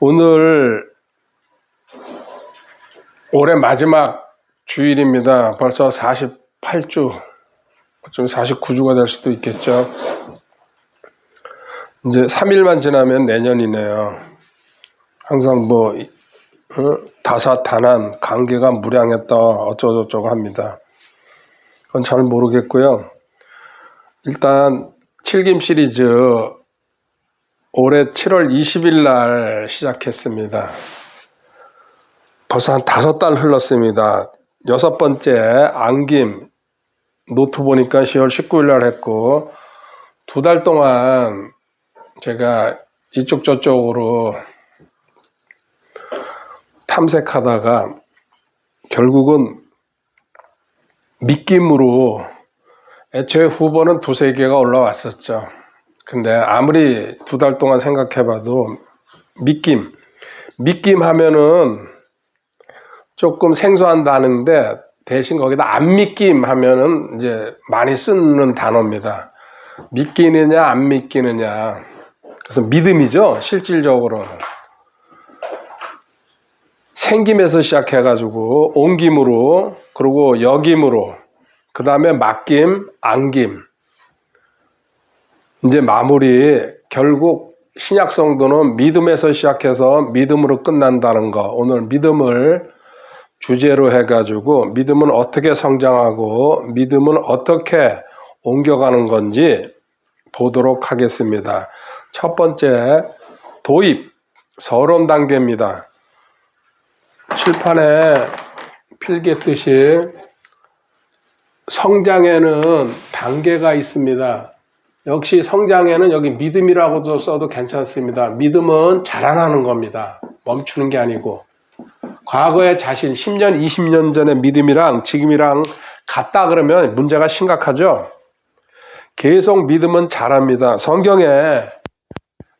오늘 올해 마지막 주일입니다. 벌써 48주, 좀 49주가 될 수도 있겠죠. 이제 3일만 지나면 내년이네요. 항상 다사다난, 관계가 무량했다, 어쩌고저쩌고 합니다. 그건 잘 모르겠고요. 일단 칠김 시리즈 올해 7월 20일 날 시작했습니다. 벌써 한 5달 흘렀습니다. 6번째 안김 노트 보니까 10월 19일 날 했고 2달 동안 제가 이쪽 저쪽으로 탐색하다가 결국은 믿김으로 애초에 후보는 2-3개가 올라왔었죠. 근데 아무리 2달 동안 생각해봐도 믿김 하면은 조금 생소한다는데 대신 거기다 안 믿김 하면은 이제 많이 쓰는 단어입니다. 믿기느냐 안 믿기느냐. 그래서 믿음이죠. 실질적으로 생김에서 시작해가지고 옮김으로, 그리고 여김으로, 그 다음에 맡김, 안김, 이제 마무리. 결국 신약 성도는 믿음에서 시작해서 믿음으로 끝난다는 거. 오늘 믿음을 주제로 해가지고 믿음은 어떻게 성장하고 믿음은 어떻게 옮겨가는 건지 보도록 하겠습니다. 첫 번째, 도입, 서론 단계입니다. 칠판에 필기했듯이 성장에는 단계가 있습니다. 역시 성장에는 여기 믿음이라고도 써도 괜찮습니다. 믿음은 자라나는 겁니다. 멈추는 게 아니고. 과거의 자신, 10년, 20년 전의 믿음이랑 지금이랑 같다 그러면 문제가 심각하죠. 계속 믿음은 자랍니다. 성경에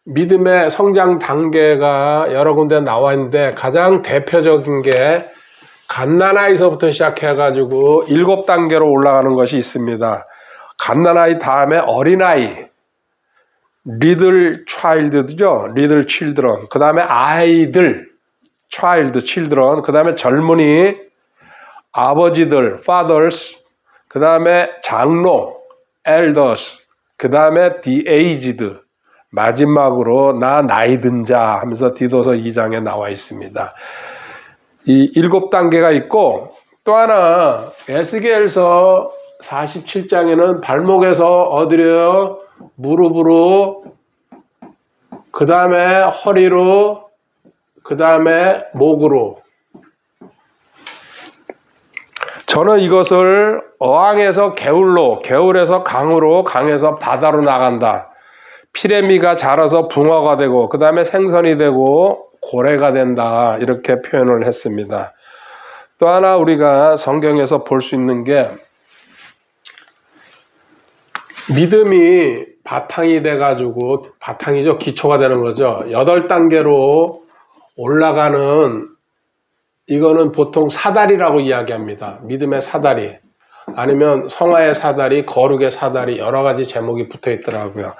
믿음의 성장 단계가 여러 군데 나와 있는데 가장 대표적인 게 갓난아이서부터 시작해가지고 7단계로 올라가는 것이 있습니다. 갓난아이 다음에 어린아이, little child죠. little children. 그 다음에 아이들, child, children. 그 다음에 젊은이, 아버지들, fathers. 그 다음에 장로, elders. 그 다음에 the aged. 마지막으로 나이 든 자 하면서 디도서 2장에 나와 있습니다. 이 7단계가 있고 또 하나 에스겔서 47장에는 발목에서 어디로요? 무릎으로, 그 다음에 허리로, 그 다음에 목으로. 저는 이것을 어항에서 개울로, 개울에서 강으로, 강에서 바다로 나간다. 피레미가 자라서 붕어가 되고 그 다음에 생선이 되고 고래가 된다. 이렇게 표현을 했습니다. 또 하나 우리가 성경에서 볼 수 있는 게 믿음이 바탕이 돼가지고, 바탕이죠. 기초가 되는 거죠. 8단계로 올라가는, 이거는 보통 사다리라고 이야기합니다. 믿음의 사다리. 아니면 성화의 사다리, 거룩의 사다리, 여러 가지 제목이 붙어 있더라고요.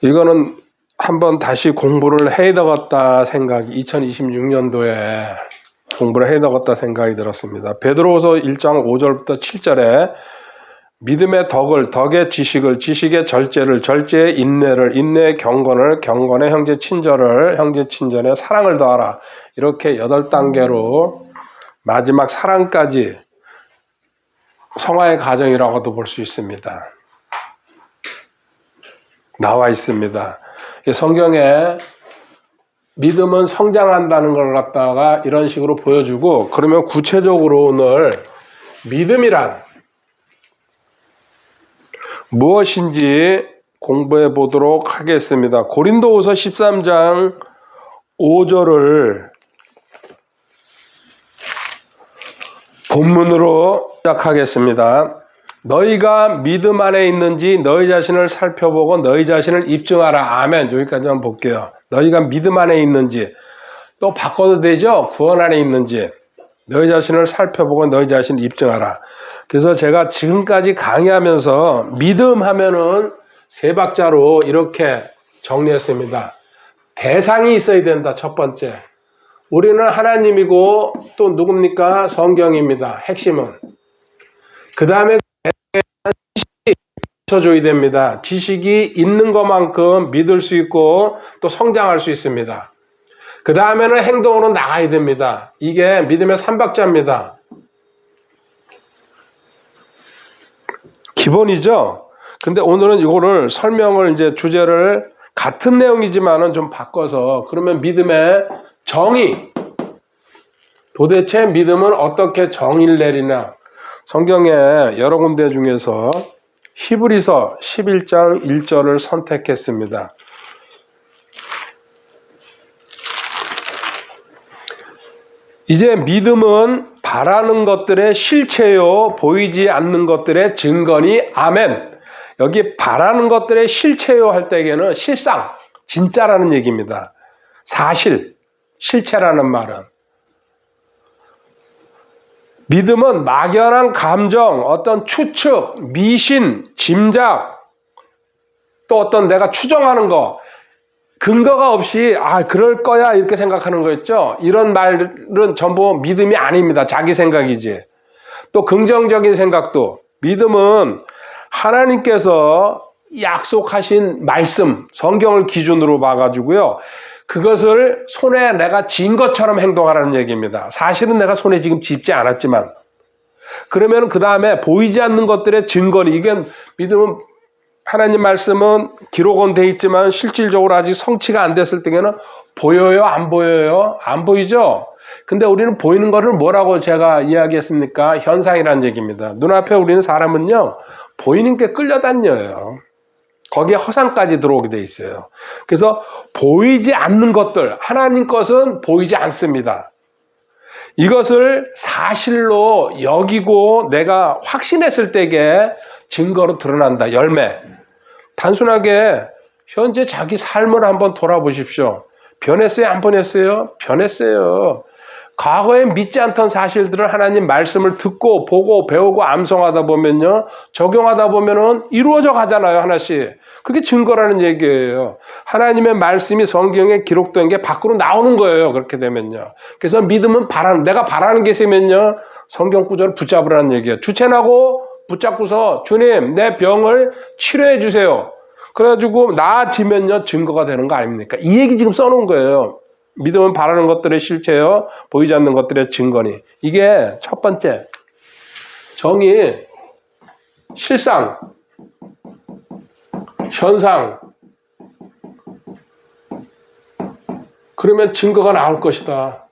이거는 한번 다시 공부를 해야 되겠다 생각이, 2026년도에 공부를 해야 되겠다 생각이 들었습니다. 베드로후서 1장 5절부터 7절에 믿음의 덕을, 덕의 지식을, 지식의 절제를, 절제의 인내를, 인내의 경건을, 경건의 형제 친절을, 형제 친절의 사랑을 더하라. 이렇게 8단계로 마지막 사랑까지 성화의 과정이라고도 볼 수 있습니다. 나와 있습니다. 성경에 믿음은 성장한다는 걸 갖다가 이런 식으로 보여주고, 그러면 구체적으로 오늘 믿음이란 무엇인지 공부해 보도록 하겠습니다. 고린도후서 13장 5절을 본문으로 시작하겠습니다. 너희가 믿음 안에 있는지 너희 자신을 살펴보고 너희 자신을 입증하라. 아멘. 여기까지만 볼게요. 너희가 믿음 안에 있는지, 또 바꿔도 되죠. 구원 안에 있는지 너희 자신을 살펴보고 너희 자신을 입증하라. 그래서 제가 지금까지 강의하면서 믿음 하면은 3박자로 이렇게 정리했습니다. 대상이 있어야 된다. 첫 번째. 우리는 하나님이고 또 누굽니까? 성경입니다. 핵심은. 그 다음에 줘야 됩니다. 지식이 있는 것만큼 믿을 수 있고 또 성장할 수 있습니다. 그 다음에는 행동으로 나가야 됩니다. 이게 믿음의 삼박자입니다. 기본이죠. 근데 오늘은 이거를 설명을 이제 주제를 같은 내용이지만은 좀 바꿔서 그러면 믿음의 정의, 도대체 믿음은 어떻게 정의를 내리나? 성경에 여러 군데 중에서 히브리서 11장 1절을 선택했습니다. 이제 믿음은 바라는 것들의 실체요, 보이지 않는 것들의 증거니. 아멘. 여기 바라는 것들의 실체요 할 때에는 실상, 진짜라는 얘기입니다. 사실, 실체라는 말은. 믿음은 막연한 감정, 어떤 추측, 미신, 짐작, 또 어떤 내가 추정하는 거, 근거가 없이 그럴 거야 이렇게 생각하는 거였죠. 이런 말은 전부 믿음이 아닙니다. 자기 생각이지. 또 긍정적인 생각도. 믿음은 하나님께서 약속하신 말씀, 성경을 기준으로 봐가지고요. 그것을 손에 내가 쥔 것처럼 행동하라는 얘기입니다. 사실은 내가 손에 지금 짚지 않았지만. 그러면 그 다음에 보이지 않는 것들의 증거는, 이게 믿음은 하나님 말씀은 기록은 돼 있지만 실질적으로 아직 성취가 안 됐을 때에는 보여요? 안 보여요? 안 보이죠? 근데 우리는 보이는 거를 뭐라고 제가 이야기했습니까? 현상이라는 얘기입니다. 눈앞에 우리는 사람은요, 보이는 게 끌려다녀요. 거기에 허상까지 들어오게 돼 있어요. 그래서 보이지 않는 것들, 하나님 것은 보이지 않습니다. 이것을 사실로 여기고 내가 확신했을 때에 증거로 드러난다. 열매. 단순하게 현재 자기 삶을 한번 돌아보십시오. 변했어요? 안 변했어요? 변했어요. 과거에 믿지 않던 사실들을 하나님 말씀을 듣고 보고 배우고 암송하다 보면요, 적용하다 보면은 이루어져 가잖아요. 하나씩. 그게 증거라는 얘기예요. 하나님의 말씀이 성경에 기록된 게 밖으로 나오는 거예요. 그렇게 되면요. 그래서 믿음은 내가 바라는 게 있으면요, 성경 구절을 붙잡으라는 얘기예요. 주체나고 붙잡고서 주님, 내 병을 치료해 주세요. 그래가지고 나아지면요, 증거가 되는 거 아닙니까? 이 얘기 지금 써놓은 거예요. 믿음은 바라는 것들의 실체요, 보이지 않는 것들의 증거니. 이게 첫 번째. 정의, 실상, 현상. 그러면 증거가 나올 것이다.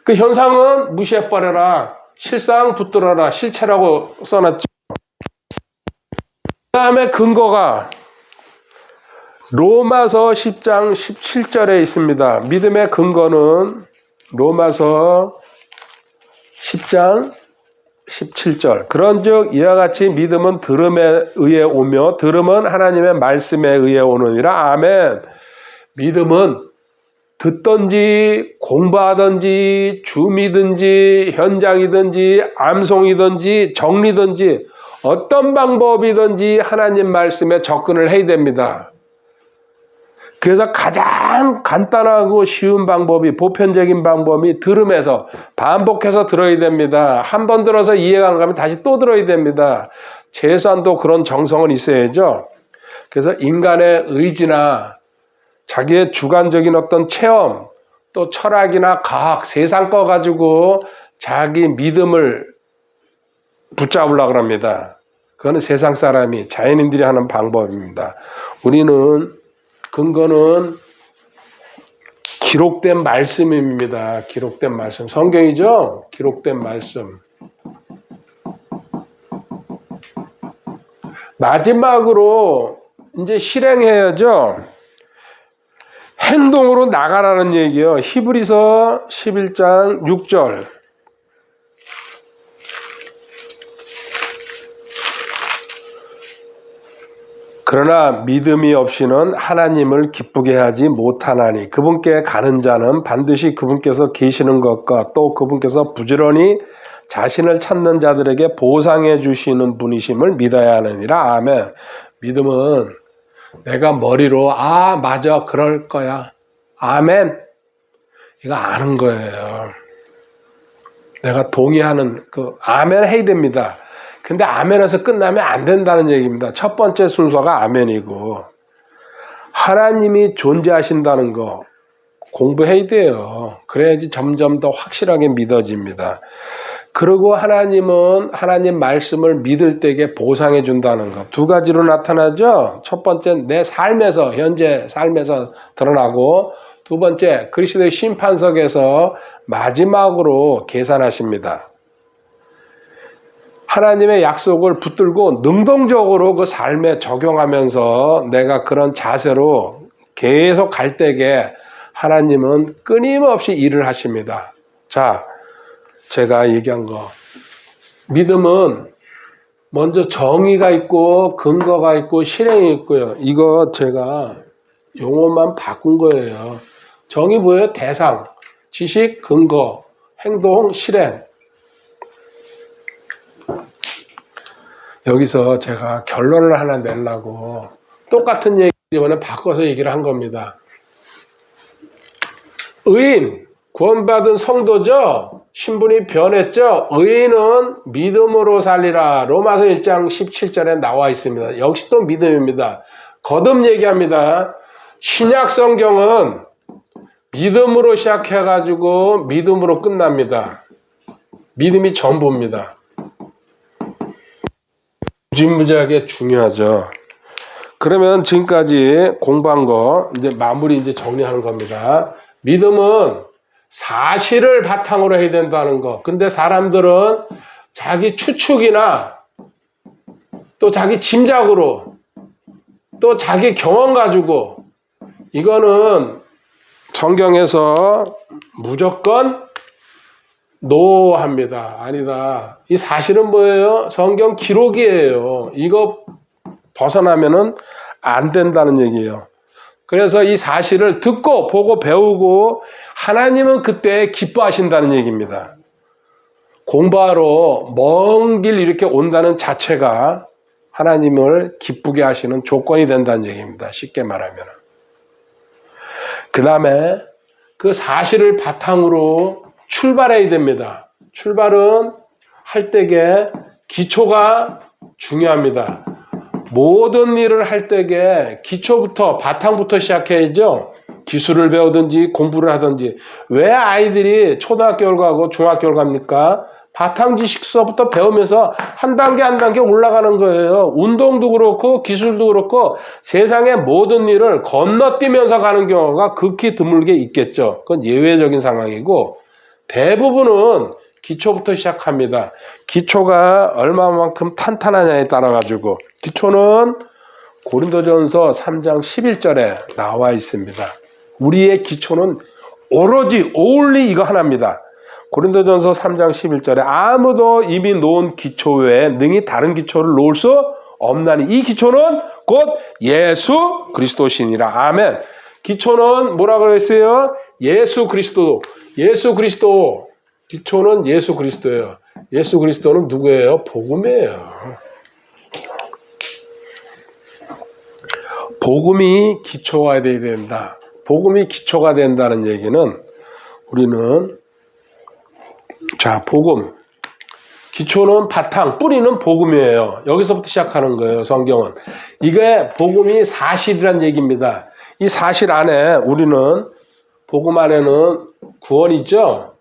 그 현상은 무시해버려라. 실상 붙들어라. 실체라고 써놨죠. 그 다음에 근거가 로마서 10장 17절에 있습니다. 믿음의 근거는 로마서 10장 17절. 그런즉 이와 같이 믿음은 들음에 의해 오며 들음은 하나님의 말씀에 의해 오느니라. 아멘. 믿음은 듣든지 공부하든지 줌이든지 현장이든지 암송이든지 정리든지 어떤 방법이든지 하나님 말씀에 접근을 해야 됩니다. 그래서 가장 간단하고 쉬운 방법이, 보편적인 방법이 들음에서 반복해서 들어야 됩니다. 한 번 들어서 이해가 안 가면 다시 또 들어야 됩니다. 최소한도 그런 정성은 있어야죠. 그래서 인간의 의지나 자기의 주관적인 어떤 체험, 또 철학이나 과학, 세상 거 가지고 자기 믿음을 붙잡으려고 합니다. 그거는 세상 사람이, 자연인들이 하는 방법입니다. 우리는 근거는 기록된 말씀입니다. 기록된 말씀. 성경이죠? 기록된 말씀. 마지막으로 이제 실행해야죠. 행동으로 나가라는 얘기예요. 히브리서 11장 6절. 그러나 믿음이 없이는 하나님을 기쁘게 하지 못하나니 그분께 가는 자는 반드시 그분께서 계시는 것과 또 그분께서 부지런히 자신을 찾는 자들에게 보상해 주시는 분이심을 믿어야 하느니라. 아멘. 믿음은 내가 머리로 아 맞아 그럴 거야 아멘 이거 아는 거예요. 내가 동의하는 그 아멘 해야 됩니다. 근데 아멘에서 끝나면 안 된다는 얘기입니다. 첫 번째 순서가 아멘이고 하나님이 존재하신다는 거 공부해야 돼요. 그래야지 점점 더 확실하게 믿어집니다. 그리고 하나님은 하나님 말씀을 믿을 때에 보상해 준다는 것. 두 가지로 나타나죠. 첫 번째 내 삶에서 현재 삶에서 드러나고 두 번째 그리스도의 심판석에서 마지막으로 계산하십니다. 하나님의 약속을 붙들고 능동적으로 그 삶에 적용하면서 내가 그런 자세로 계속 갈 때에 하나님은 끊임없이 일을 하십니다. 자, 제가 얘기한 거. 믿음은 먼저 정의가 있고 근거가 있고 실행이 있고요. 이거 제가 용어만 바꾼 거예요. 정의 뭐예요? 대상, 지식, 근거, 행동, 실행. 여기서 제가 결론을 하나 내려고 똑같은 얘기 이번에 바꿔서 얘기를 한 겁니다. 의인, 구원받은 성도죠. 신분이 변했죠. 의인은 믿음으로 살리라. 로마서 1장 17절에 나와 있습니다. 역시 또 믿음입니다. 거듭 얘기합니다. 신약 성경은 믿음으로 시작해가지고 믿음으로 끝납니다. 믿음이 전부입니다. 무지무지하게 중요하죠. 그러면 지금까지 공부한 거 이제 마무리 이제 정리하는 겁니다. 믿음은 사실을 바탕으로 해야 된다는 거. 근데 사람들은 자기 추측이나 또 자기 짐작으로 또 자기 경험 가지고 이거는 성경에서 무조건 노합니다. 아니다. 이 사실은 뭐예요? 성경 기록이에요. 이거 벗어나면은 안 된다는 얘기예요. 그래서 이 사실을 듣고 보고 배우고 하나님은 그때 기뻐하신다는 얘기입니다. 공부하러 먼 길 이렇게 온다는 자체가 하나님을 기쁘게 하시는 조건이 된다는 얘기입니다. 쉽게 말하면. 그 다음에 그 사실을 바탕으로 출발해야 됩니다. 출발은 할 때에 기초가 중요합니다. 모든 일을 할 때에 기초부터 바탕부터 시작해야죠. 기술을 배우든지 공부를 하든지. 왜 아이들이 초등학교를 가고 중학교를 갑니까? 바탕 지식서부터 배우면서 한 단계 한 단계 올라가는 거예요. 운동도 그렇고 기술도 그렇고 세상의 모든 일을 건너뛰면서 가는 경우가 극히 드물게 있겠죠. 그건 예외적인 상황이고 대부분은 기초부터 시작합니다. 기초가 얼마만큼 탄탄하냐에 따라 가지고 기초는 고린도전서 3장 11절에 나와 있습니다. 우리의 기초는 오로지 only 이거 하나입니다. 고린도전서 3장 11절에 아무도 이미 놓은 기초 외에 능히 다른 기초를 놓을 수 없나니 이 기초는 곧 예수 그리스도시니라. 아멘. 기초는 뭐라고 그랬어요? 예수 그리스도. 예수 그리스도. 기초는 예수 그리스도예요. 예수 그리스도는 누구예요? 복음이에요. 복음이 기초가 돼야 된다. 복음이 기초가 된다는 얘기는 우리는 자, 복음. 기초는 바탕, 뿌리는 복음이에요. 여기서부터 시작하는 거예요, 성경은. 이게 복음이 사실이란 얘기입니다. 이 사실 안에 우리는 복음 안에는 구원이 있죠.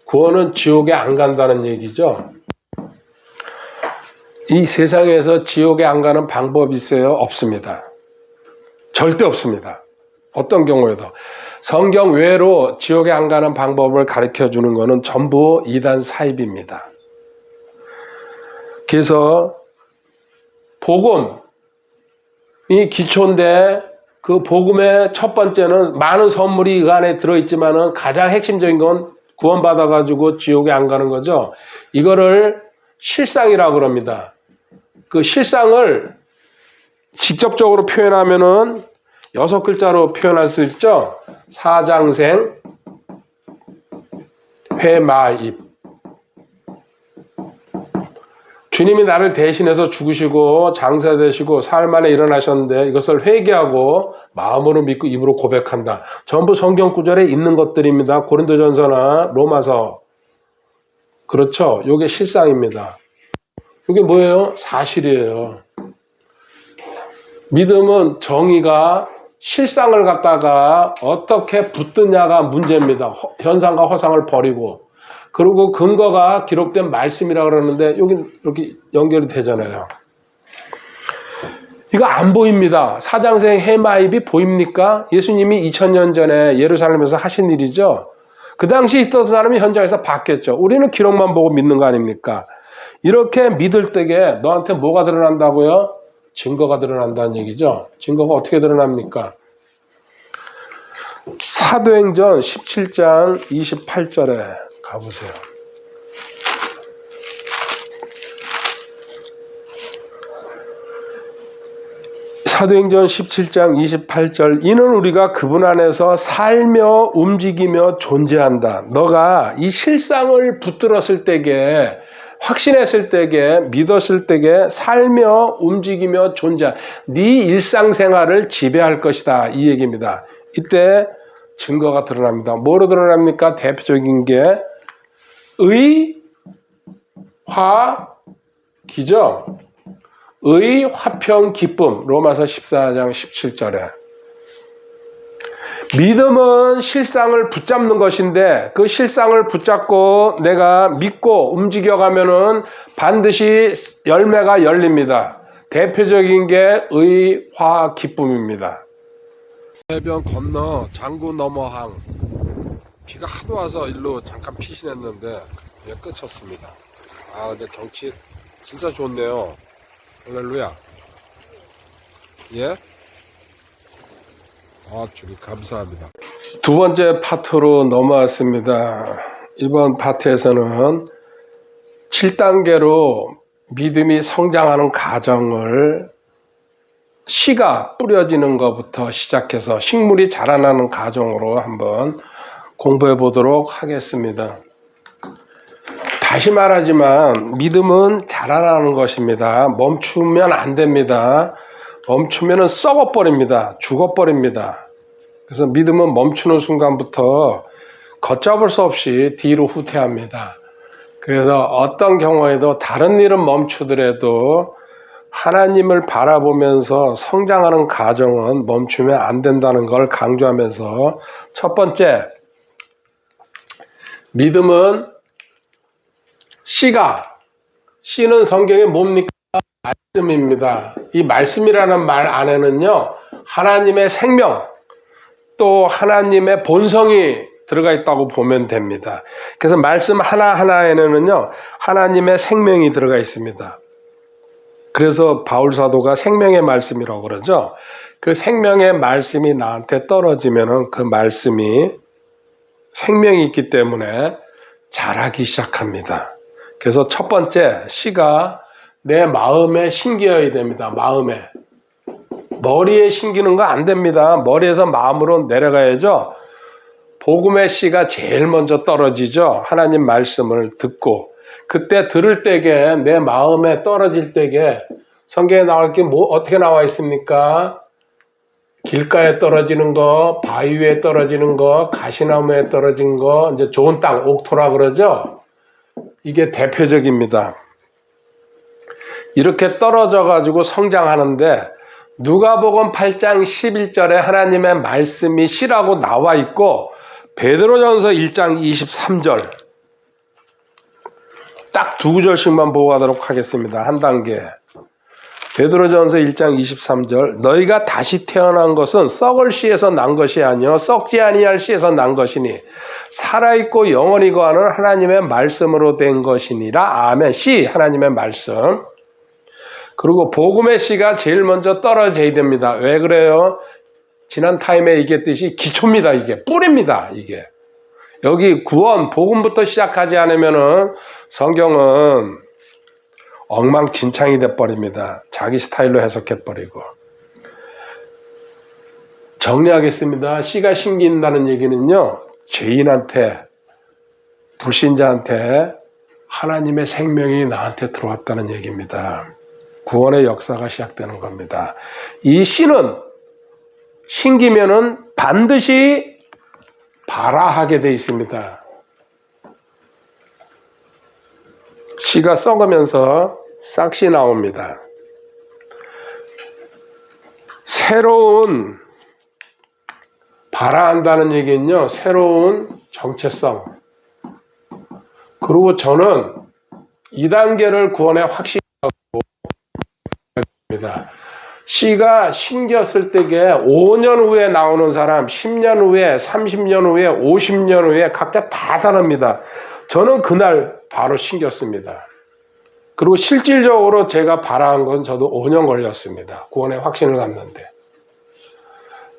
구원은 지옥에 안 간다는 얘기죠. 이 세상에서 지옥에 안 가는 방법이 있어요? 없습니다. 절대 없습니다. 어떤 경우에도. 성경 외로 지옥에 안 가는 방법을 가르쳐 주는 것은 전부 이단 사입입니다. 그래서 복음이 기초인데 그 복음의 첫 번째는 많은 선물이 그 안에 들어있지만은 가장 핵심적인 건 구원받아가지고 지옥에 안 가는 거죠. 이거를 실상이라고 그럽니다. 그 실상을 직접적으로 표현하면은 6글자로 표현할 수 있죠. 사장생, 회마입. 주님이 나를 대신해서 죽으시고 장사되시고 사흘 만에 일어나셨는데 이것을 회개하고 마음으로 믿고 입으로 고백한다. 전부 성경 구절에 있는 것들입니다. 고린도전서나 로마서. 그렇죠? 이게 실상입니다. 이게 뭐예요? 사실이에요. 믿음은 정의가 실상을 갖다가 어떻게 붙드냐가 문제입니다. 현상과 허상을 버리고. 그리고 근거가 기록된 말씀이라고 그러는데 여기 이렇게 연결이 되잖아요. 이거 안 보입니다. 사장생 해마입이 보입니까? 예수님이 2000년 전에 예루살렘에서 하신 일이죠. 그 당시 있었던 사람이 현장에서 봤겠죠. 우리는 기록만 보고 믿는 거 아닙니까? 이렇게 믿을 때에 너한테 뭐가 드러난다고요? 증거가 드러난다는 얘기죠. 증거가 어떻게 드러납니까? 사도행전 17장 28절에 가보세요. 사도행전 17장 28절 이는 우리가 그분 안에서 살며 움직이며 존재한다. 너가 이 실상을 붙들었을 때에 확신했을 때에 믿었을 때에 살며 움직이며 존재 네 일상생활을 지배할 것이다. 이 얘기입니다. 이때 증거가 드러납니다. 뭐로 드러납니까? 대표적인 게 의, 화, 기죠. 의, 화평, 기쁨. 로마서 14장 17절에. 믿음은 실상을 붙잡는 것인데 그 실상을 붙잡고 내가 믿고 움직여가면은 반드시 열매가 열립니다. 대표적인 게 의, 화, 기쁨입니다. 해변 건너 장구 너머항 비가 하도 와서 일로 잠깐 피신했는데 예, 끝쳤습니다. 아 근데 경치 진짜 좋네요. 할렐루야. 예? 아 주님 감사합니다. 두 번째 파트로 넘어왔습니다. 이번 파트에서는 7단계로 믿음이 성장하는 과정을 씨가 뿌려지는 것부터 시작해서 식물이 자라나는 과정으로 한번 공부해 보도록 하겠습니다. 다시 말하지만 믿음은 자라나는 것입니다. 멈추면 안 됩니다. 멈추면 썩어버립니다. 죽어버립니다. 그래서 믿음은 멈추는 순간부터 걷잡을 수 없이 뒤로 후퇴합니다. 그래서 어떤 경우에도 다른 일은 멈추더라도 하나님을 바라보면서 성장하는 과정은 멈추면 안 된다는 걸 강조하면서 첫 번째, 믿음은 씨는 성경에 뭡니까? 말씀입니다. 이 말씀이라는 말 안에는요, 하나님의 생명, 또 하나님의 본성이 들어가 있다고 보면 됩니다. 그래서 말씀 하나하나에는요, 하나님의 생명이 들어가 있습니다. 그래서 바울 사도가 생명의 말씀이라고 그러죠. 그 생명의 말씀이 나한테 떨어지면은 그 말씀이 생명이 있기 때문에 자라기 시작합니다. 그래서 첫 번째 씨가 내 마음에 심겨야 됩니다. 마음에. 머리에 심기는 거 안 됩니다. 머리에서 마음으로 내려가야죠. 복음의 씨가 제일 먼저 떨어지죠. 하나님 말씀을 듣고. 그때 들을 때에 내 마음에 떨어질 때에 성경에 나올 게 뭐 어떻게 나와 있습니까? 길가에 떨어지는 거, 바위 위에 떨어지는 거, 가시나무에 떨어진 거, 이제 좋은 땅, 옥토라 그러죠? 이게 대표적입니다. 이렇게 떨어져 가지고 성장하는데 누가복음 8장 11절에 하나님의 말씀이 씨라고 나와 있고 베드로전서 1장 23절 딱 두 구절씩만 보고 가도록 하겠습니다. 한 단계. 베드로전서 1장 23절 너희가 다시 태어난 것은 썩을 씨에서 난 것이 아니요 썩지 아니할 씨에서 난 것이니 살아있고 영원히 거하는 하나님의 말씀으로 된 것이니라. 아멘. 씨 하나님의 말씀. 그리고 복음의 씨가 제일 먼저 떨어져야 됩니다. 왜 그래요? 지난 타임에 얘기했듯이 기초입니다. 이게 뿌리입니다. 이게 여기 구원 복음부터 시작하지 않으면은 성경은 엉망진창이 돼버립니다. 자기 스타일로 해석해버리고. 정리하겠습니다. 씨가 심긴다는 얘기는요, 죄인한테, 불신자한테 하나님의 생명이 나한테 들어왔다는 얘기입니다. 구원의 역사가 시작되는 겁니다. 이 씨는 신기면은 반드시 발아하게 돼 있습니다. 씨가 썩으면서 싹이 나옵니다. 새로운 발아한다는 얘기는요, 새로운 정체성. 그리고 저는 2단계를 구원의 확신이라고 합니다. 씨가 신겼을 때에 5년 후에 나오는 사람, 10년 후에, 30년 후에, 50년 후에 각자 다 다릅니다. 저는 그날 바로 신겼습니다. 그리고 실질적으로 제가 발아한 건 저도 5년 걸렸습니다. 구원의 확신을 갖는데.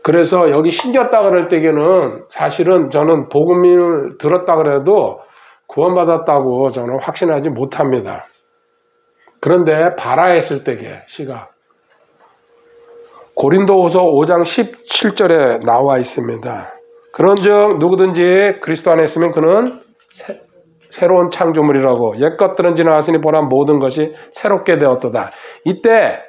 그래서 여기 신겼다 그럴 때에는 사실은 저는 복음을 들었다 그래도 구원받았다고 저는 확신하지 못합니다. 그런데 발아했을 때에 씨가 고린도후서 5장 17절에 나와 있습니다. 그런즉 누구든지 그리스도 안에 있으면 그는 새로운 창조물이라고 옛것들은 지나갔으니 보라 모든 것이 새롭게 되었도다. 이때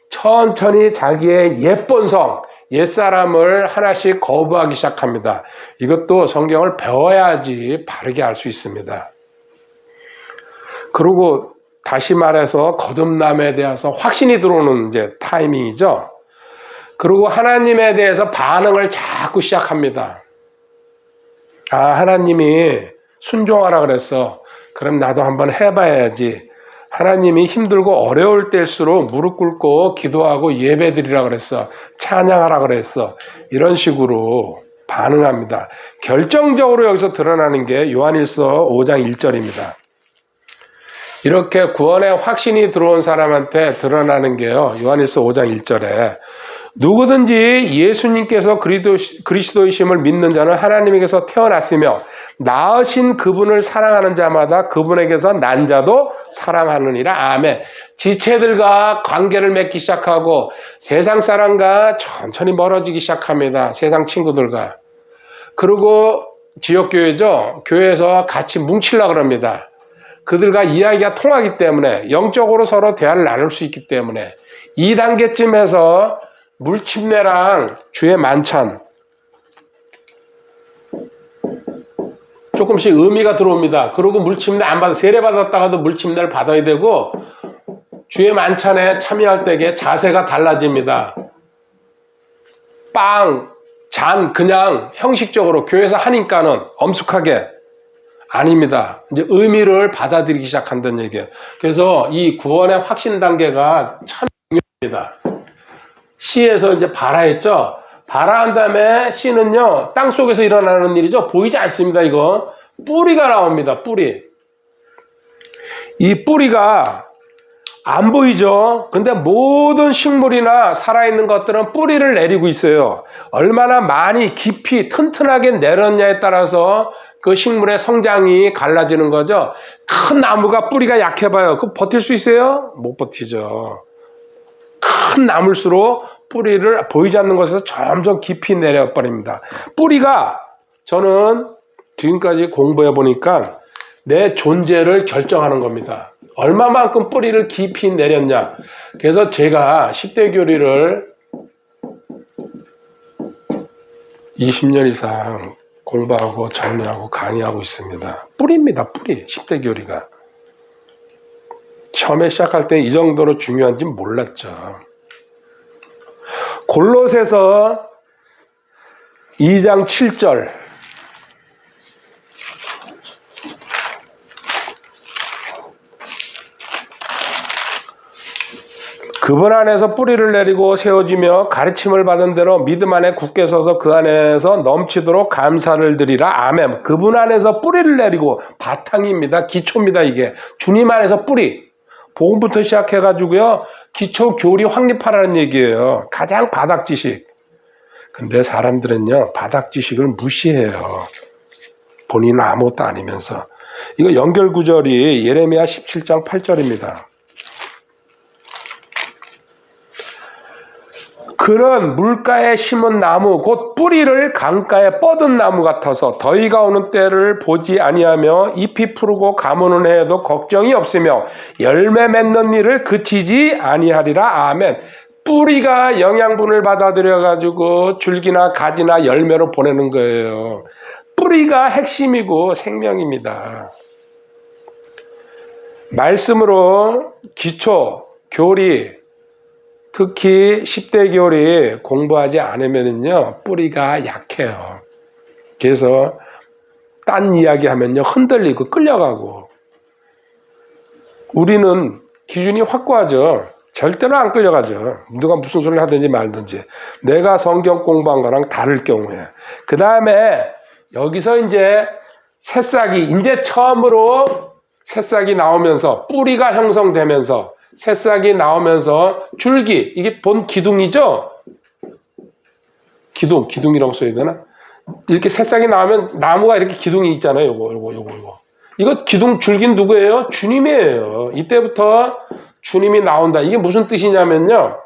천천히 자기의 옛본성, 옛사람을 하나씩 거부하기 시작합니다. 이것도 성경을 배워야지 바르게 알 수 있습니다. 그리고 다시 말해서 거듭남에 대해서 확신이 들어오는 이제 타이밍이죠. 그리고 하나님에 대해서 반응을 자꾸 시작합니다. 아, 하나님이 순종하라 그랬어. 그럼 나도 한번 해봐야지. 하나님이 힘들고 어려울 때일수록 무릎 꿇고 기도하고 예배드리라 그랬어. 찬양하라 그랬어. 이런 식으로 반응합니다. 결정적으로 여기서 드러나는 게 요한일서 5장 1절입니다. 이렇게 구원의 확신이 들어온 사람한테 드러나는 게요. 요한일서 5장 1절에 누구든지 예수님께서 그리스도이심을 믿는 자는 하나님에게서 태어났으며 낳으신 그분을 사랑하는 자마다 그분에게서 난 자도 사랑하느니라. 아멘. 지체들과 관계를 맺기 시작하고 세상 사람과 천천히 멀어지기 시작합니다. 세상 친구들과. 그리고 지역교회죠. 교회에서 같이 뭉치려고 합니다. 그들과 이야기가 통하기 때문에 영적으로 서로 대화를 나눌 수 있기 때문에 2단계쯤에서 물침례랑 주의 만찬 조금씩 의미가 들어옵니다. 그리고 물침례 안 받아 세례 받았다가도 물침례를 받아야 되고 주의 만찬에 참여할 때에 자세가 달라집니다. 빵, 잔 그냥 형식적으로 교회에서 하니까는 엄숙하게 아닙니다. 이제 의미를 받아들이기 시작한다는 얘기예요. 그래서 이 구원의 확신 단계가 참 중요합니다. 씨에서 이제 발아했죠. 발아한 다음에 씨는요 땅 속에서 일어나는 일이죠. 보이지 않습니다. 이거 뿌리가 나옵니다. 뿌리. 이 뿌리가 안 보이죠. 근데 모든 식물이나 살아있는 것들은 뿌리를 내리고 있어요. 얼마나 많이 깊이 튼튼하게 내렸냐에 따라서 그 식물의 성장이 갈라지는 거죠. 큰 나무가 뿌리가 약해봐요. 그거 버틸 수 있어요? 못 버티죠. 큰 나물수록 뿌리를 보이지 않는 곳에서 점점 깊이 내려버립니다. 뿌리가 저는 지금까지 공부해 보니까 내 존재를 결정하는 겁니다. 얼마만큼 뿌리를 깊이 내렸냐. 그래서 제가 10대 교리를 20년 이상 공부하고 정리하고 강의하고 있습니다. 뿌리입니다. 뿌리. 10대 교리가. 처음에 시작할 때 이 정도로 중요한지 몰랐죠. 골로새서 2장 7절 그분 안에서 뿌리를 내리고 세워지며 가르침을 받은 대로 믿음 안에 굳게 서서 그 안에서 넘치도록 감사를 드리라. 아멘. 그분 안에서 뿌리를 내리고 바탕입니다. 기초입니다. 이게 주님 안에서 뿌리. 복음부터 시작해가지고요. 기초 교리 확립하라는 얘기예요. 가장 바닥 지식. 근데 사람들은요. 바닥 지식을 무시해요. 본인은 아무것도 아니면서. 이거 연결 구절이 예레미야 17장 8절입니다. 그는 물가에 심은 나무 곧 뿌리를 강가에 뻗은 나무 같아서 더위가 오는 때를 보지 아니하며 잎이 푸르고 가무는 해에도 걱정이 없으며 열매 맺는 일을 그치지 아니하리라. 아멘. 뿌리가 영양분을 받아들여 가지고 줄기나 가지나 열매로 보내는 거예요. 뿌리가 핵심이고 생명입니다. 말씀으로 기초, 교리, 특히 10대 교리 공부하지 않으면요 뿌리가 약해요. 그래서 딴 이야기 하면요 흔들리고 끌려가고. 우리는 기준이 확고하죠. 절대로 안 끌려가죠. 누가 무슨 소리를 하든지 말든지. 내가 성경 공부한 거랑 다를 경우에. 그 다음에 여기서 이제 새싹이 이제 처음으로 새싹이 나오면서 뿌리가 형성되면서 새싹이 나오면서 줄기, 이게 본 기둥이죠? 기둥이라고 써야 되나? 이렇게 새싹이 나오면 나무가 이렇게 기둥이 있잖아요. 요거. 이거 기둥 줄기는 누구예요? 주님이에요. 이때부터 주님이 나온다. 이게 무슨 뜻이냐면요.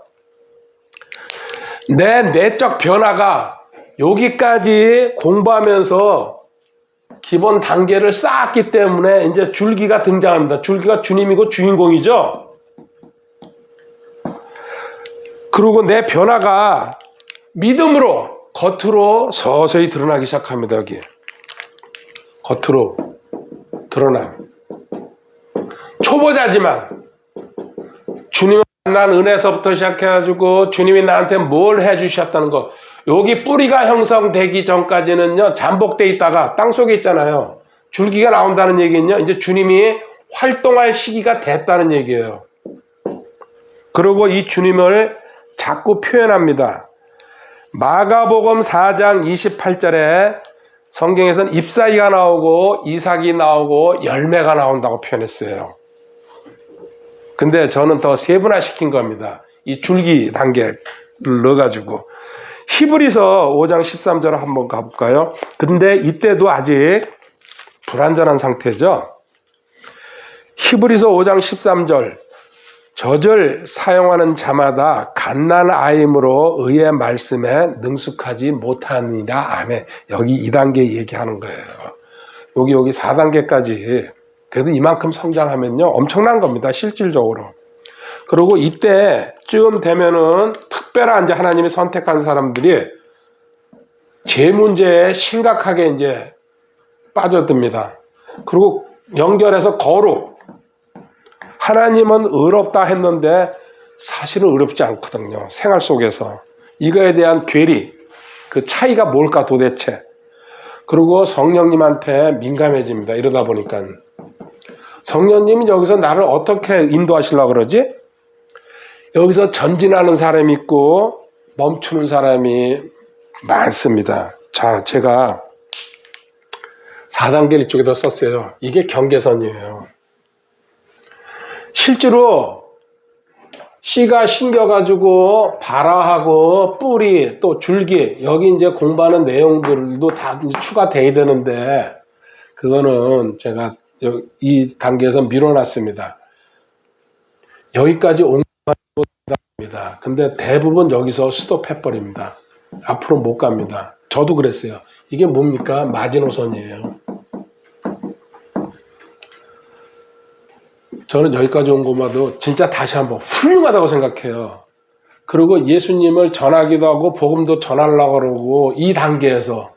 내 내적 변화가 여기까지 공부하면서 기본 단계를 쌓았기 때문에 이제 줄기가 등장합니다. 줄기가 주님이고 주인공이죠. 그리고 내 변화가 믿음으로 겉으로 서서히 드러나기 시작합니다. 여기 겉으로 드러나. 초보자지만 주님을 만난 은혜에서부터 시작해가지고 주님이 나한테 뭘 해주셨다는 것. 여기 뿌리가 형성되기 전까지는요 잠복돼 있다가 땅속에 있잖아요. 줄기가 나온다는 얘기는요 이제 주님이 활동할 시기가 됐다는 얘기예요. 그리고 이 주님을 자꾸 표현합니다. 마가복음 4장 28절에 성경에서는 잎사귀가 나오고 이삭이 나오고 열매가 나온다고 표현했어요. 근데 저는 더 세분화시킨 겁니다. 이 줄기 단계를 넣어가지고. 히브리서 5장 13절 한번 가볼까요? 근데 이때도 아직 불완전한 상태죠. 히브리서 5장 13절 저절 사용하는 자마다 갓난아임으로 의의 말씀에 능숙하지 못하니라. 아멘. 여기 2단계 얘기하는 거예요. 여기 4단계까지 그래도 이만큼 성장하면요 엄청난 겁니다. 실질적으로. 그리고 이때쯤 되면은 특별한 이제 하나님이 선택한 사람들이 제 문제에 심각하게 이제 빠져듭니다. 그리고 연결해서 거룩. 하나님은 의롭다 했는데 사실은 의롭지 않거든요. 생활 속에서. 이거에 대한 괴리, 그 차이가 뭘까 도대체. 그리고 성령님한테 민감해집니다. 이러다 보니까. 성령님이 여기서 나를 어떻게 인도하시려고 그러지? 여기서 전진하는 사람이 있고 멈추는 사람이 많습니다. 자, 제가 4단계를 이쪽에다 썼어요. 이게 경계선이에요. 실제로 씨가 심겨가지고 발화하고 뿌리 또 줄기 여기 이제 공부하는 내용들도 다 추가돼야 되는데 그거는 제가 이 단계에서 밀어놨습니다. 여기까지 온 겁니다. 근데 대부분 여기서 스톱해버립니다. 앞으로 못 갑니다. 저도 그랬어요. 이게 뭡니까? 마지노선이에요. 저는 여기까지 온 것마도 진짜 다시 한번 훌륭하다고 생각해요. 그리고 예수님을 전하기도 하고 복음도 전하려고 그러고 이 단계에서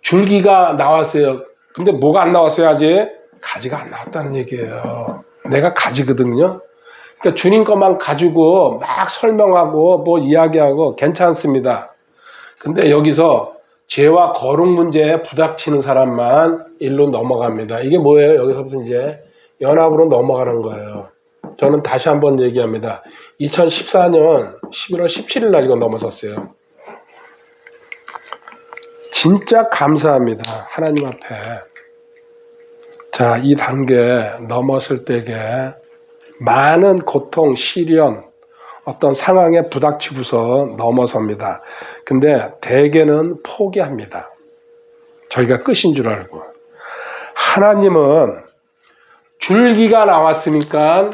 줄기가 나왔어요. 근데 뭐가 안 나왔어요 아직? 가지가 안 나왔다는 얘기예요. 내가 가지거든요. 그러니까 주님 것만 가지고 막 설명하고 뭐 이야기하고 괜찮습니다. 근데 여기서 죄와 거룩 문제에 부닥치는 사람만 일로 넘어갑니다. 이게 뭐예요? 여기서부터 이제 연합으로 넘어가는 거예요. 저는 다시 한번 얘기합니다. 2014년 11월 17일 날 이거 넘어섰어요. 진짜 감사합니다. 하나님 앞에. 자, 이 단계 넘었을 때에 많은 고통, 시련, 어떤 상황에 부닥치고서 넘어섭니다. 근데 대개는 포기합니다. 저희가 끝인 줄 알고. 하나님은 줄기가 나왔으니까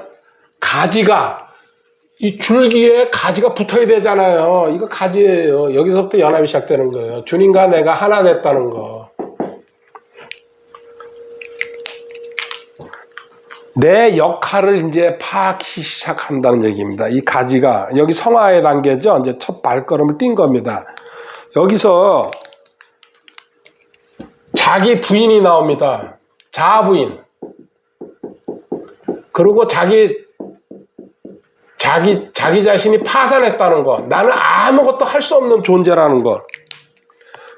가지가 이 줄기에 가지가 붙어야 되잖아요. 이거 가지예요. 여기서부터 연합이 시작되는 거예요. 주님과 내가 하나 됐다는 거. 내 역할을 이제 파악하기 시작한다는 얘기입니다. 이 가지가 여기 성화의 단계죠. 이제 첫 발걸음을 띈 겁니다. 여기서 자기 부인이 나옵니다. 자아 부인. 그리고 자기 자신이 파산했다는 거. 나는 아무것도 할 수 없는 존재라는 거.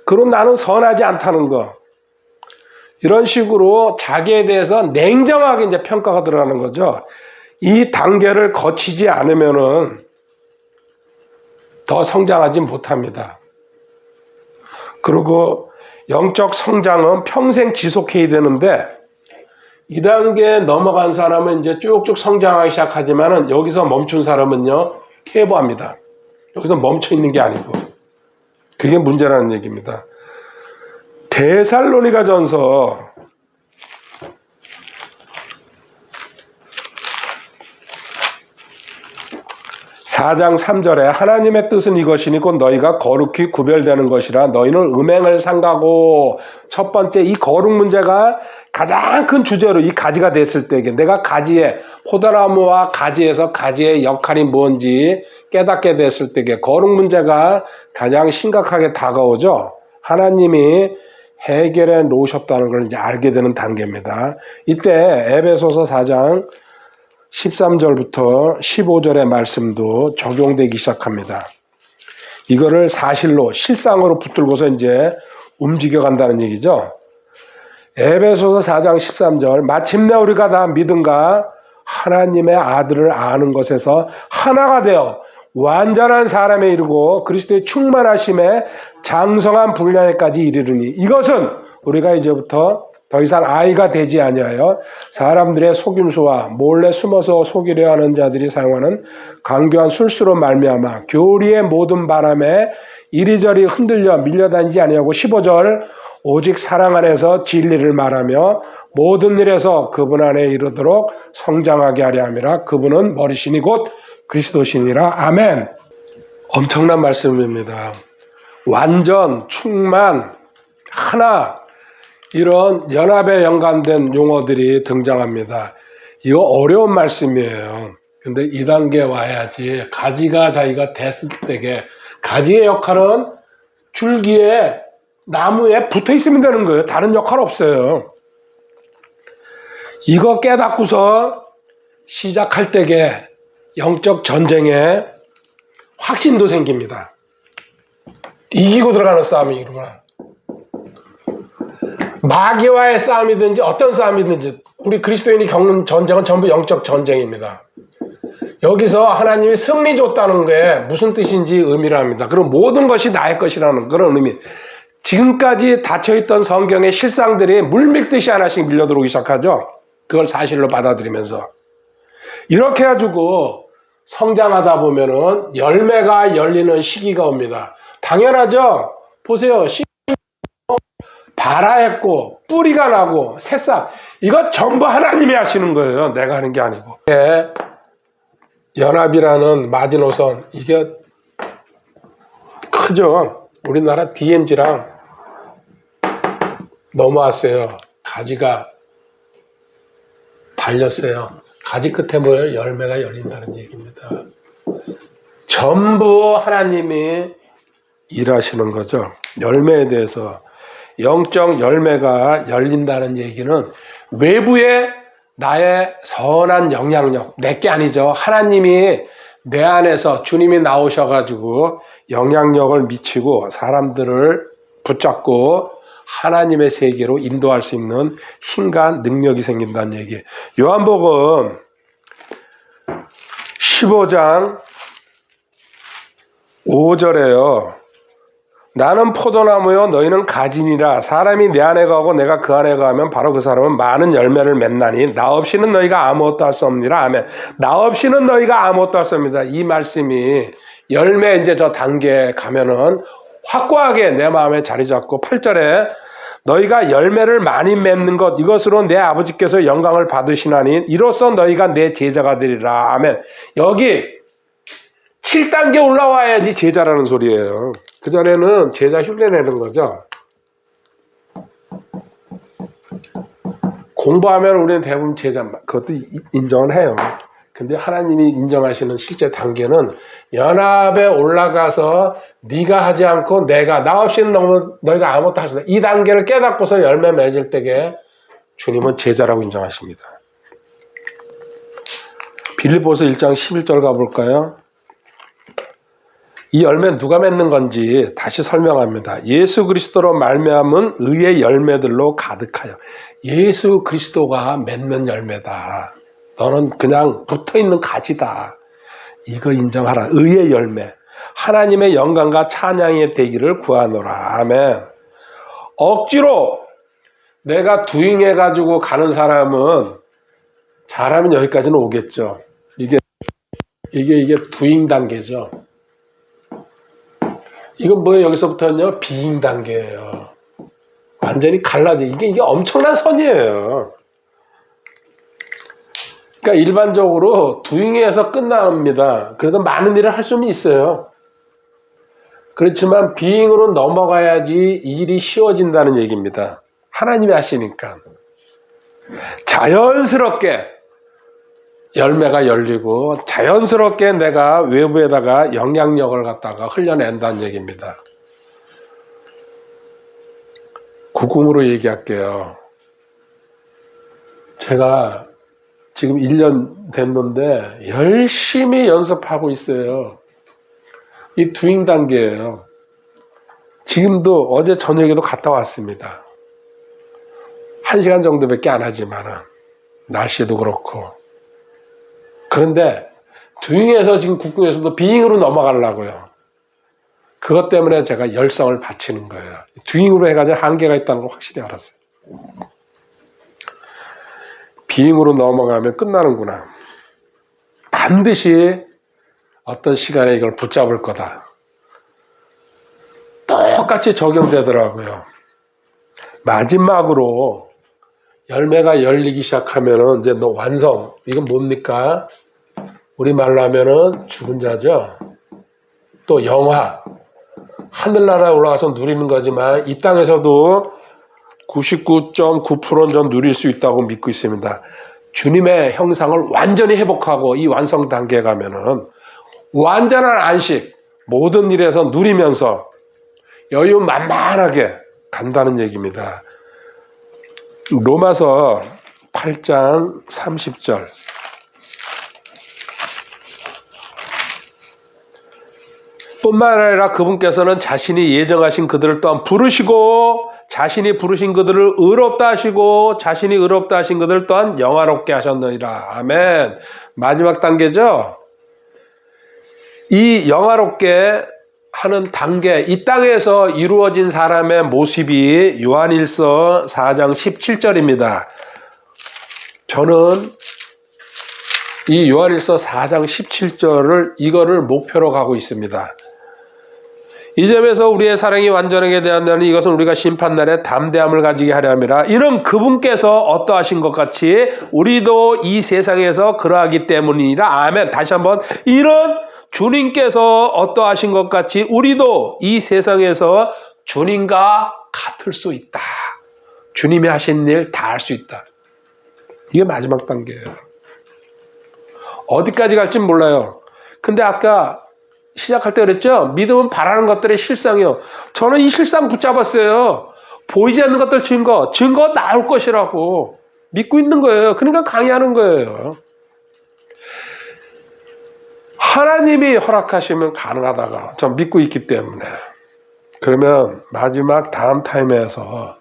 그럼 나는 선하지 않다는 거. 이런 식으로 자기에 대해서 냉정하게 이제 평가가 들어가는 거죠. 이 단계를 거치지 않으면은 더 성장하지 못합니다. 그리고 영적 성장은 평생 지속해야 되는데, 이 단계에 넘어간 사람은 이제 쭉쭉 성장하기 시작하지만은 여기서 멈춘 사람은요, 퇴보합니다. 여기서 멈춰 있는 게 아니고. 그게 문제라는 얘기입니다. 데살로니가전서 4장 3절에 하나님의 뜻은 이것이니 곧 너희가 거룩히 구별되는 것이라 너희는 음행을 삼가고. 첫 번째 이 거룩 문제가 가장 큰 주제로 이 가지가 됐을 때에 내가 가지에 포도나무와 가지에서 가지의 역할이 뭔지 깨닫게 됐을 때에 거룩 문제가 가장 심각하게 다가오죠. 하나님이 해결해 놓으셨다는 걸 이제 알게 되는 단계입니다. 이때 에베소서 4장 13절부터 15절의 말씀도 적용되기 시작합니다. 이거를 사실로 실상으로 붙들고서 이제 움직여간다는 얘기죠. 에베소서 4장 13절 마침내 우리가 다 믿음과 하나님의 아들을 아는 것에서 하나가 되어 완전한 사람에 이르고 그리스도의 충만하심에 장성한 분량에까지 이르르니 이것은 우리가 이제부터 더 이상 아이가 되지 아니하여 사람들의 속임수와 몰래 숨어서 속이려 하는 자들이 사용하는 강교한 술수로 말미암아 교리의 모든 바람에 이리저리 흔들려 밀려다니지 아니하고 15절 오직 사랑 안에서 진리를 말하며 모든 일에서 그분 안에 이르도록 성장하게 하려 함이라. 그분은 머리시니 곧 그리스도시니라. 아멘. 엄청난 말씀입니다. 완전, 충만, 하나, 이런 연합에 연관된 용어들이 등장합니다. 이거 어려운 말씀이에요. 근데 이 단계에 와야지 가지가 자기가 됐을 때게 가지의 역할은 줄기에 나무에 붙어 있으면 되는 거예요. 다른 역할 없어요. 이거 깨닫고서 시작할 때게 영적 전쟁에 확신도 생깁니다. 이기고 들어가는 싸움이구나. 마귀와의 싸움이든지 어떤 싸움이든지 우리 그리스도인이 겪는 전쟁은 전부 영적 전쟁입니다. 여기서 하나님이 승리 줬다는 게 무슨 뜻인지 의미를 합니다. 그럼 모든 것이 나의 것이라는 그런 의미. 지금까지 닫혀있던 성경의 실상들이 물밀듯이 하나씩 밀려들어오기 시작하죠. 그걸 사실로 받아들이면서. 이렇게 해가지고 성장하다 보면은 열매가 열리는 시기가 옵니다. 당연하죠. 보세요. 발아했고 뿌리가 나고 새싹, 이거 전부 하나님이 하시는 거예요. 내가 하는 게 아니고. 연합이라는 마지노선, 이게 크죠. 우리나라 DMZ랑 넘어왔어요. 가지가 달렸어요. 가지 끝에 뭐예요? 열매가 열린다는 얘기입니다. 전부 하나님이 일하시는 거죠. 열매에 대해서. 영적 열매가 열린다는 얘기는 외부의 나의 선한 영향력, 내게 아니죠. 하나님이 내 안에서 주님이 나오셔가지고 영향력을 미치고 사람들을 붙잡고 하나님의 세계로 인도할 수 있는 힘과 능력이 생긴다는 얘기. 요한복음 15장 5절에요. 나는 포도나무요 너희는 가지니라. 사람이 내 안에 거하고 내가 그 안에 거하면 바로 그 사람은 많은 열매를 맺나니 나 없이는 너희가 아무것도 할 수 없느니라. 아멘. 나 없이는 너희가 아무것도 할 수 없습니다. 이 말씀이 열매 이제 저 단계에 가면은 확고하게 내 마음에 자리 잡고 8절에 너희가 열매를 많이 맺는 것 이것으로 내 아버지께서 영광을 받으시나니 이로써 너희가 내 제자가 되리라. 아멘. 여기 7단계 올라와야지 제자라는 소리예요. 그전에는 제자 흉내내는 거죠. 공부하면 우리는 대부분 제자, 그것도 인정을 해요. 근데 하나님이 인정하시는 실제 단계는 연합에 올라가서 네가 하지 않고 나 없이는 너희가 아무것도 할 수 없다. 이 단계를 깨닫고서 열매 맺을 때에 주님은 제자라고 인정하십니다. 빌립보서 1장 11절 가볼까요? 이 열매는 누가 맺는 건지 다시 설명합니다. 예수 그리스도로 말미암은 의의 열매들로 가득하여. 예수 그리스도가 맺는 열매다. 너는 그냥 붙어있는 가지다. 이거 인정하라. 의의 열매. 하나님의 영광과 찬양의 되기를 구하노라. 아멘. 억지로 내가 두잉해가지고 가는 사람은 잘하면 여기까지는 오겠죠. 이게 두잉 단계죠. 이건 뭐예요? 여기서부터는요, 비잉 단계예요. 완전히 갈라져. 이게 엄청난 선이에요. 그러니까 일반적으로 두잉에서 끝납니다. 그래도 많은 일을 할 수는 있어요. 그렇지만 비잉으로 넘어가야지 일이 쉬워진다는 얘기입니다. 하나님이 하시니까. 자연스럽게 열매가 열리고 자연스럽게 내가 외부에다가 영향력을 갖다가 흘려낸다는 얘기입니다. 구금으로 얘기할게요. 제가 지금 1년 됐는데 열심히 연습하고 있어요. 이 두잉 단계예요. 지금도 어제 저녁에도 갔다 왔습니다. 1시간 정도밖에 안 하지만 날씨도 그렇고. 그런데 두잉에서 지금 국궁에서도 비잉으로 넘어가려고요. 그것 때문에 제가 열성을 바치는 거예요. 두잉으로 해가지고 한계가 있다는 걸 확실히 알았어요. 비잉으로 넘어가면 끝나는구나. 반드시 어떤 시간에 이걸 붙잡을 거다. 똑같이 적용되더라고요. 마지막으로 열매가 열리기 시작하면은 이제 너 완성. 이건 뭡니까? 우리말로 하면은 죽은 자죠. 또 영화. 하늘나라에 올라가서 누리는 거지만 이 땅에서도 99.9%는 좀 누릴 수 있다고 믿고 있습니다. 주님의 형상을 완전히 회복하고 이 완성 단계에 가면은 완전한 안식, 모든 일에서 누리면서 여유 만만하게 간다는 얘기입니다. 로마서 8장 30절. 뿐만 아니라 그분께서는 자신이 예정하신 그들을 또한 부르시고 자신이 부르신 그들을 의롭다 하시고 자신이 의롭다 하신 그들을 또한 영화롭게 하셨느니라. 아멘. 마지막 단계죠. 이 영화롭게 하는 단계, 이 땅에서 이루어진 사람의 모습이 요한일서 4장 17절입니다. 저는 이 요한일서 4장 17절을 이거를 목표로 가고 있습니다. 이 점에서 우리의 사랑이 완전하게 되었나니 이것은 우리가 심판날에 담대함을 가지게 하려 함이라. 이는 그분께서 어떠하신 것 같이 우리도 이 세상에서 그러하기 때문이라. 아멘. 다시 한번. 이는 주님께서 어떠하신 것 같이 우리도 이 세상에서 주님과 같을 수 있다. 주님이 하신 일 다 할 수 있다. 이게 마지막 단계예요. 어디까지 갈진 몰라요. 근데 아까 시작할 때 그랬죠? 믿음은 바라는 것들의 실상이요. 저는 이 실상 붙잡았어요. 보이지 않는 것들 증거 나올 것이라고 믿고 있는 거예요. 그러니까 강의하는 거예요. 하나님이 허락하시면 가능하다가 전 믿고 있기 때문에. 그러면 마지막 다음 타임에서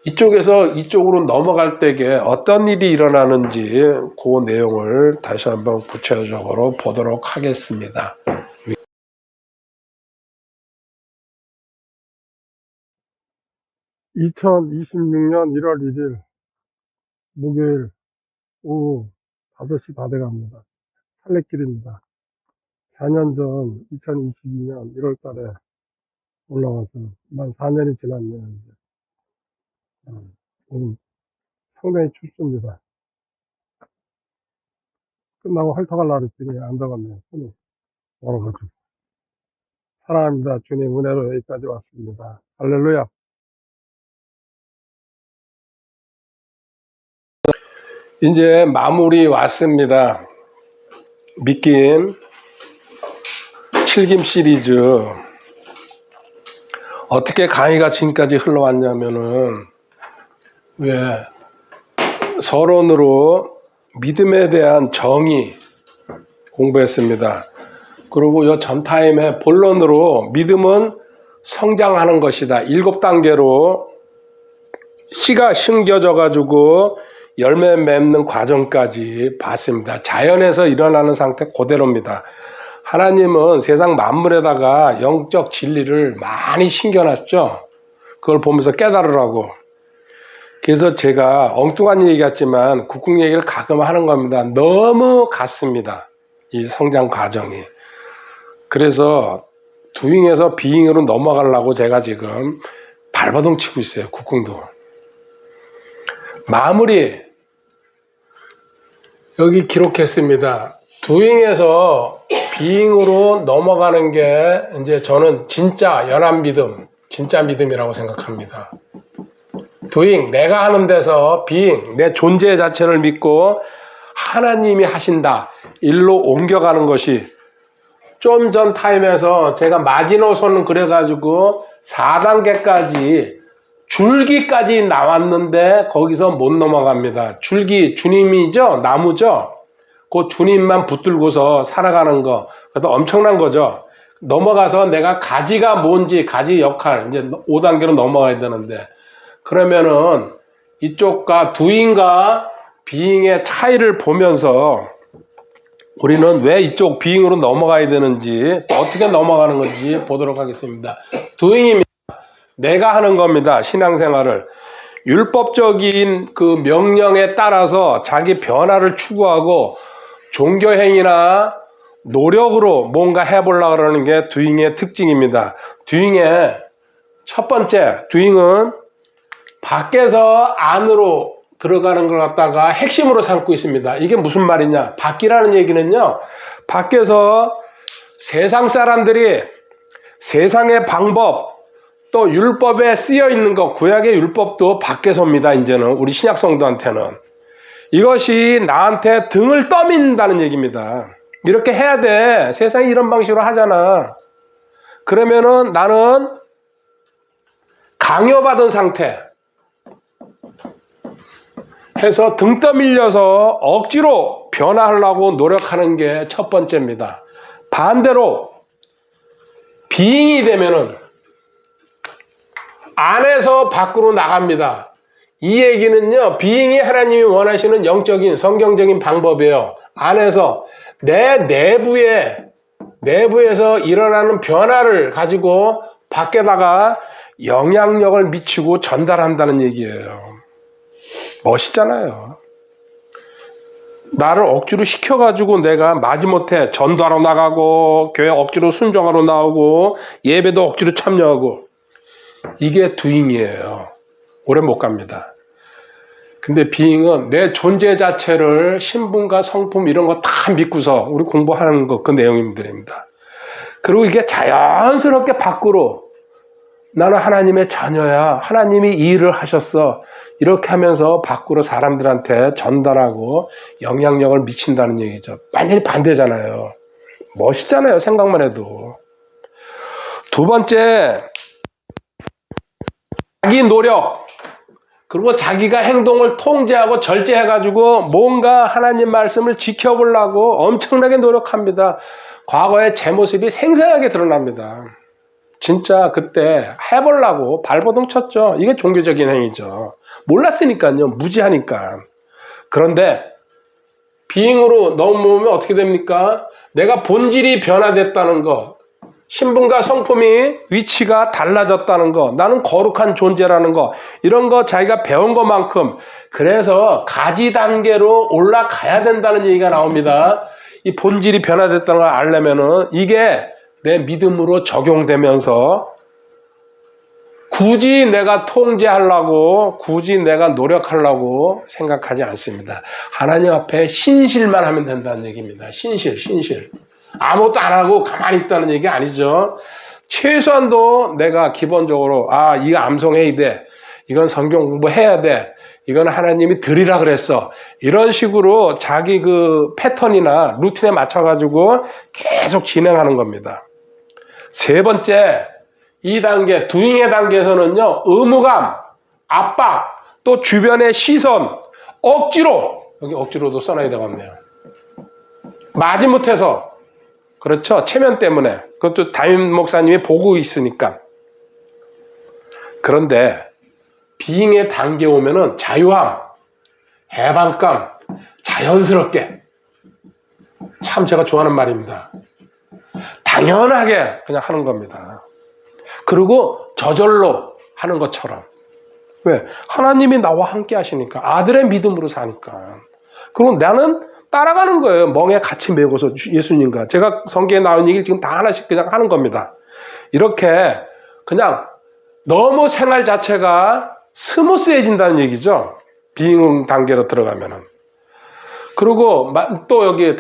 이쪽에서 이쪽으로 넘어갈 때에 어떤 일이 일어나는지 그 내용을 다시 한번 구체적으로 보도록 하겠습니다. 2026년 1월 1일 목요일 오후 5시 다 돼갑니다. 할례길입니다. 4년 전 2022년 1월 달에 올라와서 만 4년이 지났네요. 이제. 오늘 상당히 춥습니다. 끝나고 핥아갈라 그랬더니 안 들어갔네요. 손이. 여러분, 사랑합니다. 주님 은혜로 여기까지 왔습니다. 할렐루야. 이제 마무리 왔습니다. 믿김 7김 시리즈. 어떻게 강의가 지금까지 흘러왔냐면은, 왜 서론으로 믿음에 대한 정의 공부했습니다. 그리고 이 전 타임에 본론으로 믿음은 성장하는 것이다. 7단계로 씨가 심겨져 가지고 열매 맺는 과정까지 봤습니다. 자연에서 일어나는 상태 그대로입니다. 하나님은 세상 만물에다가 영적 진리를 많이 심겨놨죠. 그걸 보면서 깨달으라고. 그래서 제가 엉뚱한 얘기 같지만 국궁 얘기를 가끔 하는 겁니다. 너무 같습니다. 이 성장 과정이. 그래서 두잉에서 비잉으로 넘어가려고 제가 지금 발버둥 치고 있어요. 국궁도. 마무리 여기 기록했습니다. 두잉에서 비잉으로 넘어가는 게 이제 저는 진짜 연합 믿음, 진짜 믿음이라고 생각합니다. 두잉, 내가 하는 데서 비잉, 내 존재 자체를 믿고 하나님이 하신다. 일로 옮겨가는 것이 좀 전 타임에서 제가 마지노선 그래가지고 4단계까지 줄기까지 나왔는데 거기서 못 넘어갑니다. 줄기, 주님이죠? 나무죠? 그 주님만 붙들고서 살아가는 거. 그래도 엄청난 거죠. 넘어가서 내가 가지가 뭔지, 가지 역할, 이제 5단계로 넘어가야 되는데, 그러면은 이쪽과 두잉과 비잉의 차이를 보면서 우리는 왜 이쪽 비잉으로 넘어가야 되는지, 또 어떻게 넘어가는 건지 보도록 하겠습니다. 두잉입니다. 내가 하는 겁니다. 신앙생활을. 율법적인 그 명령에 따라서 자기 변화를 추구하고 종교행위나 노력으로 뭔가 해보려고 그러는 게 두잉의 특징입니다. 두잉의 첫 번째, 두잉은 밖에서 안으로 들어가는 걸 갖다가 핵심으로 삼고 있습니다. 이게 무슨 말이냐? 밖이라는 얘기는요, 밖에서 세상 사람들이 세상의 방법, 또 율법에 쓰여 있는 것, 구약의 율법도 밖에서입니다. 이제는 우리 신약 성도한테는 이것이 나한테 등을 떠민다는 얘기입니다. 이렇게 해야 돼. 세상이 이런 방식으로 하잖아. 그러면은 나는 강요받은 상태 해서 등 떠밀려서 억지로 변화하려고 노력하는 게 첫 번째입니다. 반대로 비잉이 되면은 안에서 밖으로 나갑니다. 이 얘기는요, 비잉이 하나님이 원하시는 영적인 성경적인 방법이에요. 안에서 내 내부에서 일어나는 변화를 가지고 밖에다가 영향력을 미치고 전달한다는 얘기예요. 멋있잖아요. 나를 억지로 시켜가지고 내가 마지못해 전도하러 나가고 교회 억지로 순종하러 나오고 예배도 억지로 참여하고, 이게 두잉이에요. 오래 못 갑니다. 근데 비잉은 내 존재 자체를 신분과 성품 이런 거 다 믿고서 우리 공부하는 거, 그 내용들입니다. 그리고 이게 자연스럽게 밖으로 나는 하나님의 자녀야. 하나님이 이 일을 하셨어. 이렇게 하면서 밖으로 사람들한테 전달하고 영향력을 미친다는 얘기죠. 완전히 반대잖아요. 멋있잖아요. 생각만 해도. 두 번째, 자기 노력, 그리고 자기가 행동을 통제하고 절제해가지고 뭔가 하나님 말씀을 지켜보려고 엄청나게 노력합니다. 과거의 제 모습이 생생하게 드러납니다. 진짜 그때 해보려고 발버둥 쳤죠. 이게 종교적인 행위죠. 몰랐으니까요. 무지하니까. 그런데 비잉으로 넘어오면 어떻게 됩니까? 내가 본질이 변화됐다는 거, 신분과 성품이 위치가 달라졌다는 거, 나는 거룩한 존재라는 거, 이런 거 자기가 배운 것만큼, 그래서 가지 단계로 올라가야 된다는 얘기가 나옵니다. 이 본질이 변화됐다는 걸 알려면은 이게 내 믿음으로 적용되면서 굳이 내가 통제하려고, 굳이 내가 노력하려고 생각하지 않습니다. 하나님 앞에 신실만 하면 된다는 얘기입니다. 신실. 아무것도 안 하고 가만히 있다는 얘기 아니죠. 최소한도 내가 기본적으로 이거 암송해야 돼. 이건 성경 공부해야 돼. 이건 하나님이 드리라 그랬어. 이런 식으로 자기 그 패턴이나 루틴에 맞춰가지고 계속 진행하는 겁니다. 세 번째, 2단계, 두잉의 단계에서는요, 의무감, 압박, 또 주변의 시선, 억지로, 여기 억지로도 써놔야 되겠네요. 마지못해서, 그렇죠. 체면 때문에. 그것도 담임 목사님이 보고 있으니까. 그런데, 비잉의 단계에 오면은 자유함, 해방감, 자연스럽게. 참 제가 좋아하는 말입니다. 당연하게 그냥 하는 겁니다. 그리고 저절로 하는 것처럼. 왜? 하나님이 나와 함께 하시니까. 아들의 믿음으로 사니까. 그리고 나는 따라가는 거예요. 멍에 같이 메고서 예수님과. 제가 성경에 나온 얘기를 지금 다 하나씩 그냥 하는 겁니다. 이렇게 그냥 너무 생활 자체가 스무스해진다는 얘기죠. 비잉 단계로 들어가면은. 그리고 또 여기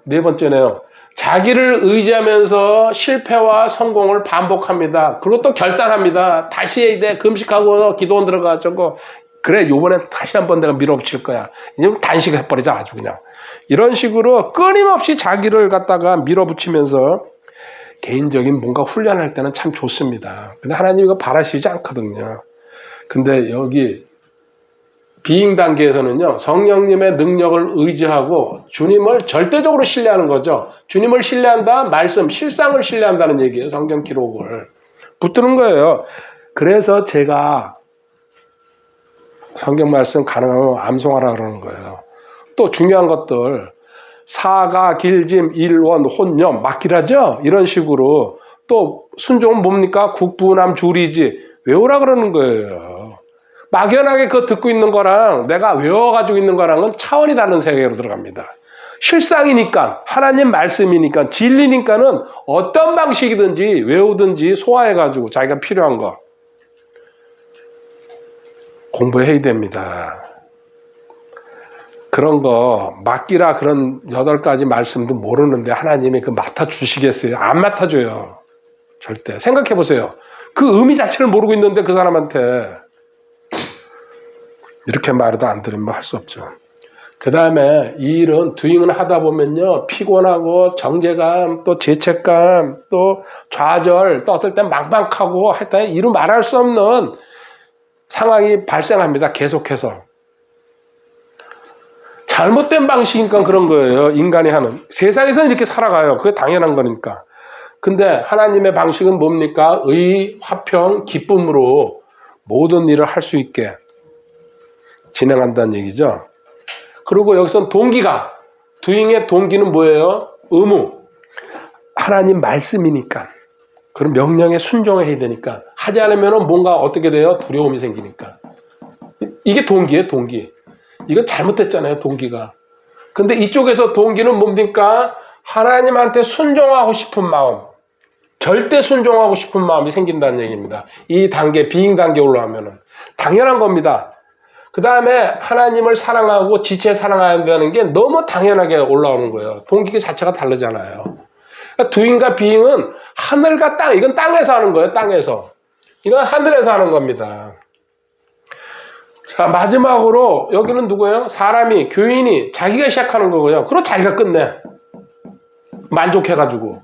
네 번째네요. 자기를 의지하면서 실패와 성공을 반복합니다. 그리고 또 결단합니다. 다시 해야 돼. 금식하고 기도원 들어가지고. 그래, 요번엔 다시 한번 내가 밀어붙일 거야. 이제 단식해버리자, 아주 그냥. 이런 식으로 끊임없이 자기를 갖다가 밀어붙이면서 개인적인 뭔가 훈련할 때는 참 좋습니다. 근데 하나님 이거 바라시지 않거든요. 근데 여기 비잉 단계에서는요, 성령님의 능력을 의지하고 주님을 절대적으로 신뢰하는 거죠. 주님을 신뢰한다, 말씀, 실상을 신뢰한다는 얘기예요. 성경 기록을. 붙드는 거예요. 그래서 제가 성경 말씀 가능하면 암송하라 그러는 거예요. 또 중요한 것들, 사가, 길짐, 일원, 혼념, 막기라죠? 이런 식으로. 또 순종은 뭡니까? 국부남, 주리지. 외우라 그러는 거예요. 막연하게 그거 듣고 있는 거랑 내가 외워가지고 있는 거랑은 차원이 다른 세계로 들어갑니다. 실상이니까, 하나님 말씀이니까, 진리니까는 어떤 방식이든지 외우든지 소화해가지고 자기가 필요한 거 공부해야 됩니다. 그런 거 맡기라 그런 8가지 말씀도 모르는데 하나님이 그 맡아주시겠어요? 안 맡아줘요. 절대. 생각해보세요. 그 의미 자체를 모르고 있는데 그 사람한테 이렇게 말해도 안 들으면 할 수 없죠. 그 다음에 이 일은 두잉을 하다 보면요, 피곤하고 정제감, 또 죄책감, 또 좌절, 또 어떨 땐 막막하고 하여튼 이루 말할 수 없는 상황이 발생합니다. 계속해서. 잘못된 방식이니까 그런 거예요. 인간이 하는. 세상에서는 이렇게 살아가요. 그게 당연한 거니까. 근데 하나님의 방식은 뭡니까? 의, 화평, 기쁨으로 모든 일을 할 수 있게 진행한다는 얘기죠. 그리고 여기서 동기가, 두잉의 동기는 뭐예요? 의무. 하나님 말씀이니까. 그럼 명령에 순종해야 되니까. 하지 않으면 뭔가 어떻게 돼요? 두려움이 생기니까. 이게 동기예요, 동기. 이거 잘못됐잖아요, 동기가. 근데 이쪽에서 동기는 뭡니까? 하나님한테 순종하고 싶은 마음. 절대 순종하고 싶은 마음이 생긴다는 얘기입니다. 이 단계, 비잉 단계 올라가면은. 당연한 겁니다. 그 다음에 하나님을 사랑하고 지체 사랑한다는 게 너무 당연하게 올라오는 거예요. 동기 자체가 다르잖아요. 그러니까 두잉과 비잉은 하늘과 땅, 이건 땅에서 하는 거예요, 땅에서. 이건 하늘에서 하는 겁니다. 자, 마지막으로 여기는 누구예요? 사람이, 교인이 자기가 시작하는 거고요. 그리고 자기가 끝내. 만족해가지고.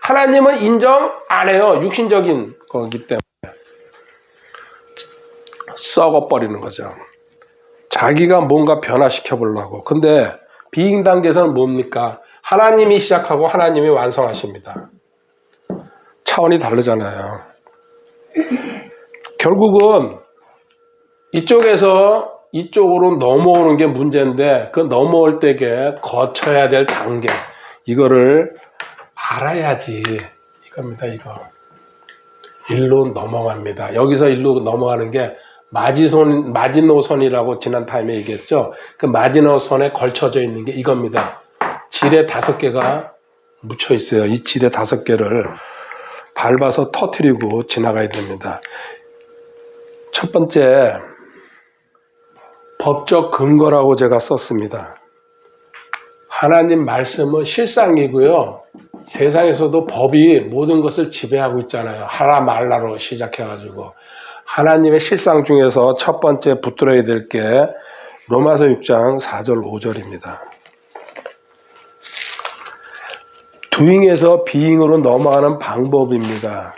하나님은 인정 안 해요. 육신적인 거기 때문에. 썩어버리는 거죠. 자기가 뭔가 변화시켜 보려고. 근데 비잉 단계에서는 뭡니까? 하나님이 시작하고 하나님이 완성하십니다. 차원이 다르잖아요. 결국은 이쪽에서 이쪽으로 넘어오는 게 문제인데 그 넘어올 때에 거쳐야 될 단계 이거를 알아야지 이겁니다. 이거 일로 넘어갑니다. 여기서 일로 넘어가는 게 마지노선이라고 지난 타임에 얘기했죠. 그 마지노선에 걸쳐져 있는 게 이겁니다. 지뢰 5개가 묻혀 있어요. 이 지뢰 5개를 밟아서 터뜨리고 지나가야 됩니다. 첫 번째 법적 근거라고 제가 썼습니다. 하나님 말씀은 실상이고요. 세상에서도 법이 모든 것을 지배하고 있잖아요. 하라 말라로 시작해가지고. 하나님의 실상 중에서 첫 번째 붙들어야 될 게 로마서 6장 4절 5절입니다. doing에서 being으로 넘어가는 방법입니다.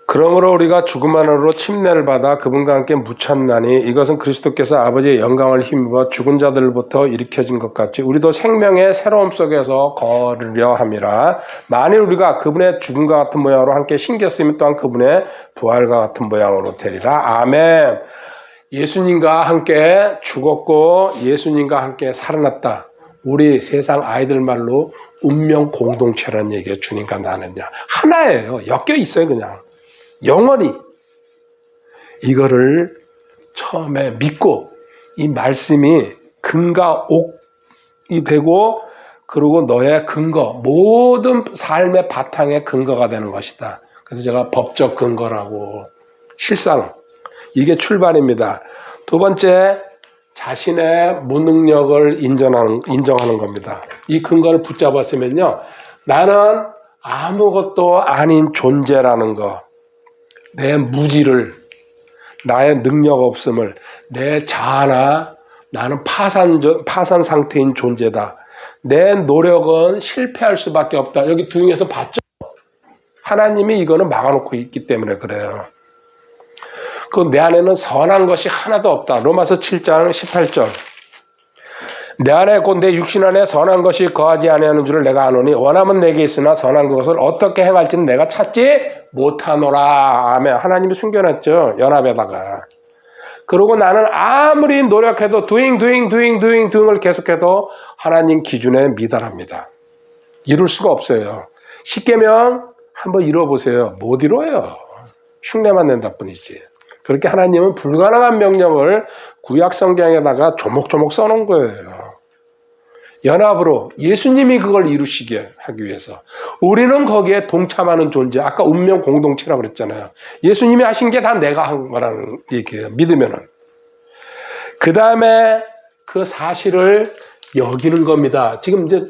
그러므로 우리가 죽음 안으로 침례를 받아 그분과 함께 묻혔나니 이것은 그리스도께서 아버지의 영광을 힘입어 죽은 자들로부터 일으켜진 것 같이 우리도 생명의 새로움 속에서 걸으려 함이라. 만일 우리가 그분의 죽음과 같은 모양으로 함께 신겼으면 또한 그분의 부활과 같은 모양으로 되리라. 아멘. 예수님과 함께 죽었고 예수님과 함께 살아났다. 우리 세상 아이들 말로 운명 공동체라는 얘기예요. 주님과 나는요. 하나예요. 엮여 있어요. 그냥. 영원히. 이거를 처음에 믿고 이 말씀이 근과 옥이 되고 그리고 너의 근거, 모든 삶의 바탕의 근거가 되는 것이다. 그래서 제가 법적 근거라고 실상 이게 출발입니다. 두 번째, 자신의 무능력을 인정하는 겁니다. 이 근거를 붙잡았으면요. 나는 아무것도 아닌 존재라는 거, 내 무지를, 나의 능력 없음을, 내 자아나 나는 파산 상태인 존재다. 내 노력은 실패할 수밖에 없다. 여기 두ing에서 봤죠? 하나님이 이거는 막아놓고 있기 때문에 그래요. 그 내 안에는 선한 것이 하나도 없다. 로마서 7장 18절. 내 안에 곧 내 육신 안에 선한 것이 거하지 아니하는 줄을 내가 아노니 원함은 내게 있으나 선한 것을 어떻게 행할지는 내가 찾지 못하노라. 아멘. 하나님이 숨겨놨죠. 연합에다가. 그리고 나는 아무리 노력해도 doing을 계속해도 하나님 기준에 미달합니다. 이룰 수가 없어요. 십계명 한번 이뤄보세요. 못 이뤄요. 흉내만 낸다 뿐이지. 그렇게 하나님은 불가능한 명령을 구약 성경에다가 조목조목 써놓은 거예요. 연합으로 예수님이 그걸 이루시게 하기 위해서. 우리는 거기에 동참하는 존재. 아까 운명 공동체라고 그랬잖아요. 예수님이 하신 게 다 내가 한 거라는 얘기예요. 믿으면은. 그 다음에 그 사실을 여기는 겁니다. 지금 이제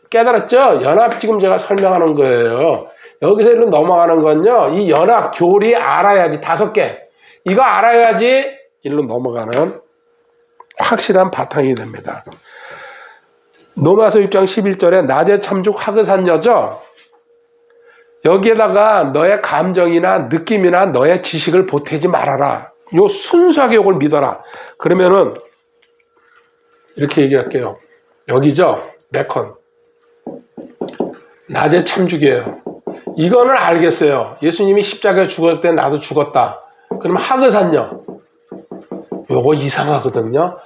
깨달았죠? 연합 지금 제가 설명하는 거예요. 여기서 일로 넘어가는 건요. 이 연합 교리 알아야지 5개. 이거 알아야지 일로 넘어가는 확실한 바탕이 됩니다. 로마서 6장 11절에 낮에 참죽 하그산여죠. 여기에다가 너의 감정이나 느낌이나 너의 지식을 보태지 말아라. 요 순수하게 이걸 믿어라. 그러면은 이렇게 얘기할게요. 여기죠. 레컨. 낮에 참죽이에요. 이거는 알겠어요. 예수님이 십자가에 죽었을 때 나도 죽었다. 그럼 하그산여. 요거 이상하거든요.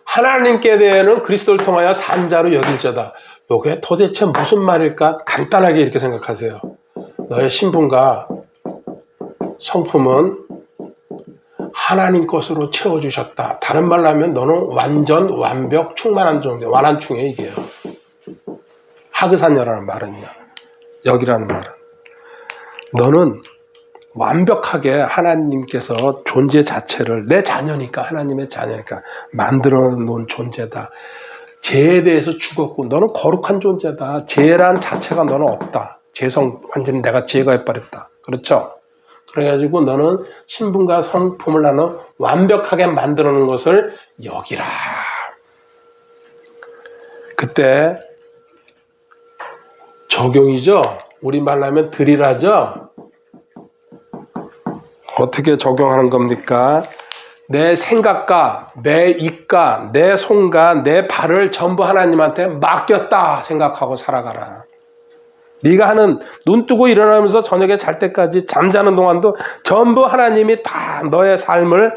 하나님께 대해는 그리스도를 통하여 산자로 여길 자다. 요게 도대체 무슨 말일까? 간단하게 이렇게 생각하세요. 너의 신분과 성품은 하나님 것으로 채워주셨다. 다른 말로 하면 너는 완전, 완벽, 충만한 존재, 완한충이에요, 이게요. 하그산여라는 말은요. 여기라는 말은. 너는 완벽하게 하나님께서 존재 자체를 내 자녀니까 하나님의 자녀니까 만들어 놓은 존재다. 죄에 대해서 죽었고 너는 거룩한 존재다. 죄란 자체가 너는 없다. 죄성 완전히 내가 제거해버렸다. 그렇죠? 그래가지고 너는 신분과 성품을 나는 완벽하게 만들어 놓은 것을 여기라. 그때 적용이죠. 우리말로 하면 드리라죠. 어떻게 적용하는 겁니까? 내 생각과 내 입과 내 손과 내 발을 전부 하나님한테 맡겼다 생각하고 살아가라. 네가 하는 눈 뜨고 일어나면서 저녁에 잘 때까지 잠자는 동안도 전부 하나님이 다 너의 삶을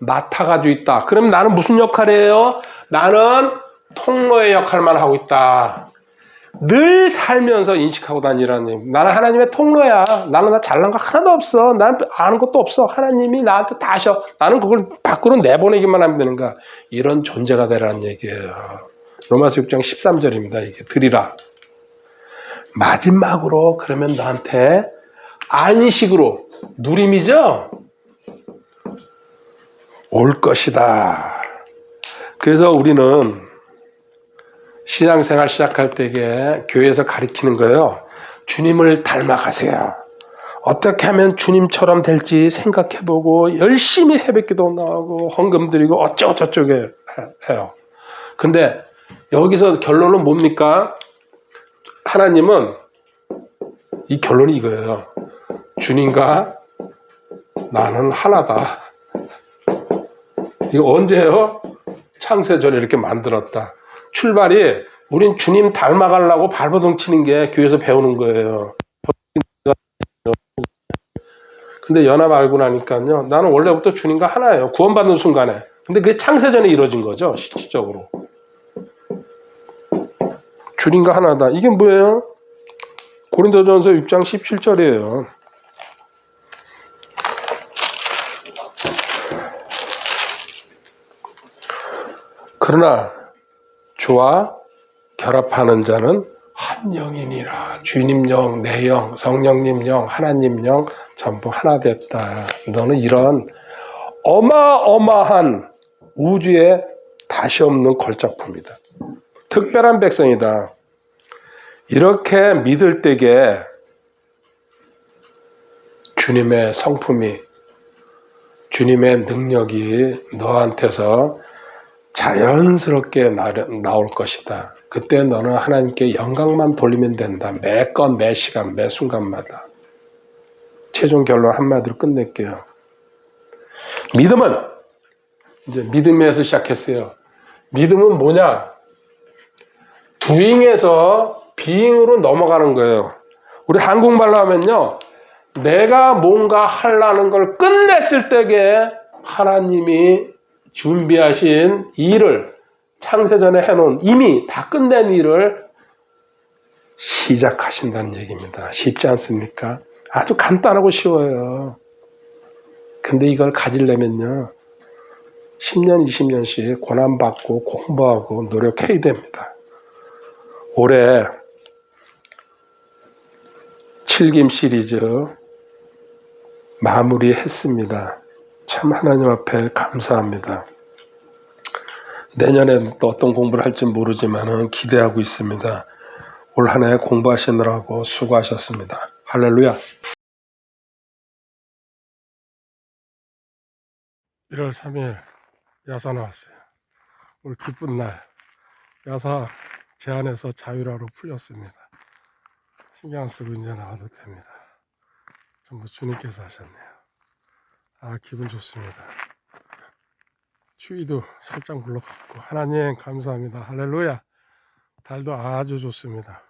맡아가지고 있다. 그럼 나는 무슨 역할이에요? 나는 통로의 역할만 하고 있다. 늘 살면서 인식하고 다니라는 얘기. 나는 하나님의 통로야. 나는 나 잘난 거 하나도 없어. 나는 아는 것도 없어. 하나님이 나한테 다 하셔. 나는 그걸 밖으로 내보내기만 하면 되는 거야. 이런 존재가 되라는 얘기예요. 로마서 6장 13절입니다. 이게 드리라. 마지막으로 그러면 나한테 안식으로 누림이죠? 올 것이다. 그래서 우리는 신앙생활 시작할 때에 교회에서 가르치는 거예요. 주님을 닮아가세요. 어떻게 하면 주님처럼 될지 생각해보고 열심히 새벽기도 나오고 헌금 드리고 어쩌고저쩌고 해요. 근데 여기서 결론은 뭡니까? 하나님은 이 결론이 이거예요. 주님과 나는 하나다. 이거 언제요? 창세전에 이렇게 만들었다. 출발이 우린 주님 닮아가려고 발버둥 치는 게 교회에서 배우는 거예요. 근데 연합 알고 나니까요. 나는 원래부터 주님과 하나예요. 구원받는 순간에. 근데 그게 창세전에 이루어진 거죠. 실질적으로. 주님과 하나다. 이게 뭐예요? 고린도전서 6장 17절이에요. 그러나 주와 결합하는 자는 한 영이니라. 주님 영, 내 영, 성령님 영, 하나님 영 전부 하나 됐다. 너는 이런 어마어마한 우주에 다시 없는 걸작품이다. 특별한 백성이다. 이렇게 믿을 때에 주님의 성품이, 주님의 능력이 너한테서 자연스럽게 나올 것이다. 그때 너는 하나님께 영광만 돌리면 된다. 매 건, 매 시간, 매 순간마다. 최종 결론 한마디로 끝낼게요. 믿음은 이제 믿음에서 시작했어요. 믿음은 뭐냐? doing에서 being으로 넘어가는 거예요. 우리 한국말로 하면요. 내가 뭔가 하려는 걸 끝냈을 때에 하나님이 준비하신 일을 창세전에 해놓은 이미 다 끝낸 일을 시작하신다는 얘기입니다. 쉽지 않습니까? 아주 간단하고 쉬워요. 근데 이걸 가지려면요. 10년, 20년씩 고난받고 공부하고 노력해야 됩니다. 올해 7김 시리즈 마무리했습니다. 참 하나님 앞에 감사합니다. 내년엔 또 어떤 공부를 할지 모르지만 기대하고 있습니다. 올 한 해 공부하시느라고 수고하셨습니다. 할렐루야. 1월 3일 야사 나왔어요. 오늘 기쁜 날. 야사 제안에서 자율화로 풀렸습니다. 신경 안 쓰고 이제 나와도 됩니다. 전부 주님께서 하셨네요. 기분 좋습니다. 추위도 살짝 물러갔고 하나님 감사합니다. 할렐루야. 달도 아주 좋습니다.